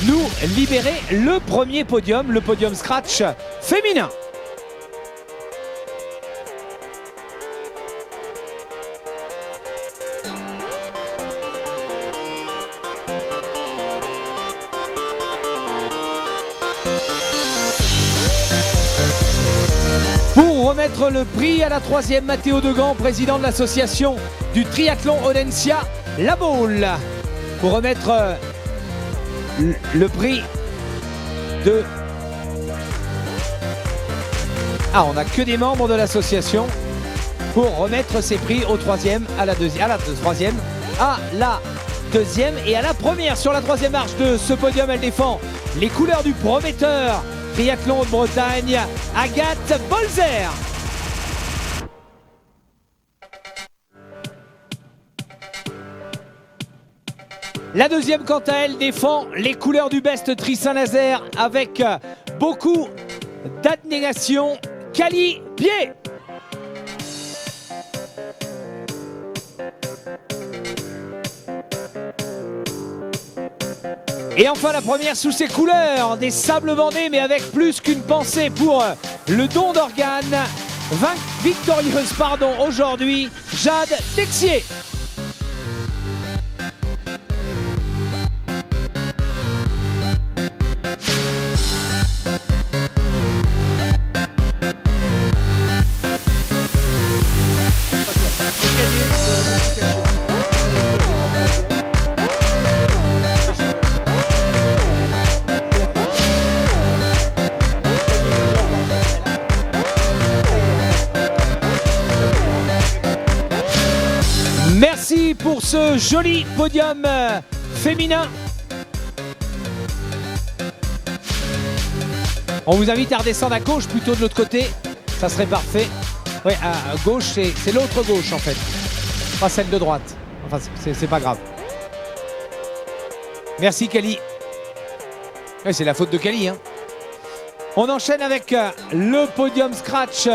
nous libérer le premier podium, le podium scratch féminin. Pour remettre le prix à la troisième, Mathéo Degand, président de l'association du triathlon Audencia La Baule. Pour remettre le prix de... Ah, on n'a que des membres de l'association pour remettre ces prix au troisième, à la deuxième, à la deuxième et à la première. Sur la troisième marche de ce podium, elle défend les couleurs du prometteur triathlon de Bretagne, Agathe Bolzer. La deuxième, quant à elle, défend les couleurs du Best Tri Saint-Nazaire avec beaucoup d'abnégation, Cali Pied. Et enfin la première sous ses couleurs, des sables bandés mais avec plus qu'une pensée pour le don d'organes. Victorieuse aujourd'hui, Jade Texier. Merci pour ce joli podium féminin. On vous invite à redescendre à gauche plutôt de l'autre côté. Ça serait parfait. Oui, à gauche, c'est l'autre gauche en fait. Pas celle de droite. Enfin, c'est pas grave. Merci Cali. Oui, c'est la faute de Cali. Hein. On enchaîne avec le podium scratch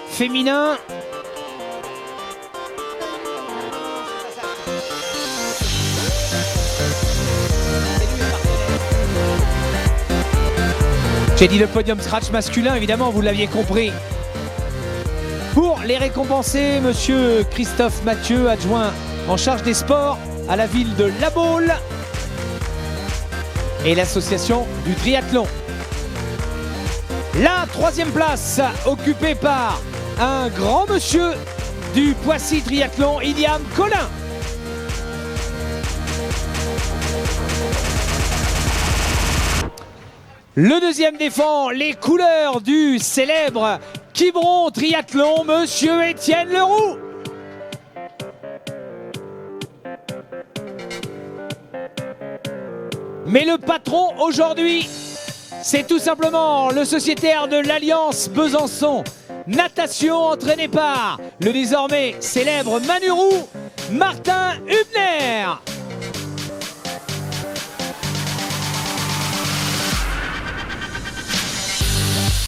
féminin. J'ai dit le podium scratch masculin, évidemment, vous l'aviez compris. Pour les récompenser, monsieur Christophe Mathieu, adjoint en charge des sports à la ville de La Baule et l'association du triathlon. La troisième place occupée par un grand monsieur du Poissy Triathlon, Iliam Collin. Le deuxième défend les couleurs du célèbre Quiberon Triathlon, monsieur Étienne Leroux. Mais le patron aujourd'hui, c'est tout simplement le sociétaire de l'Alliance Besançon Natation, entraîné par le désormais célèbre Manu Roux, Martin Hubner.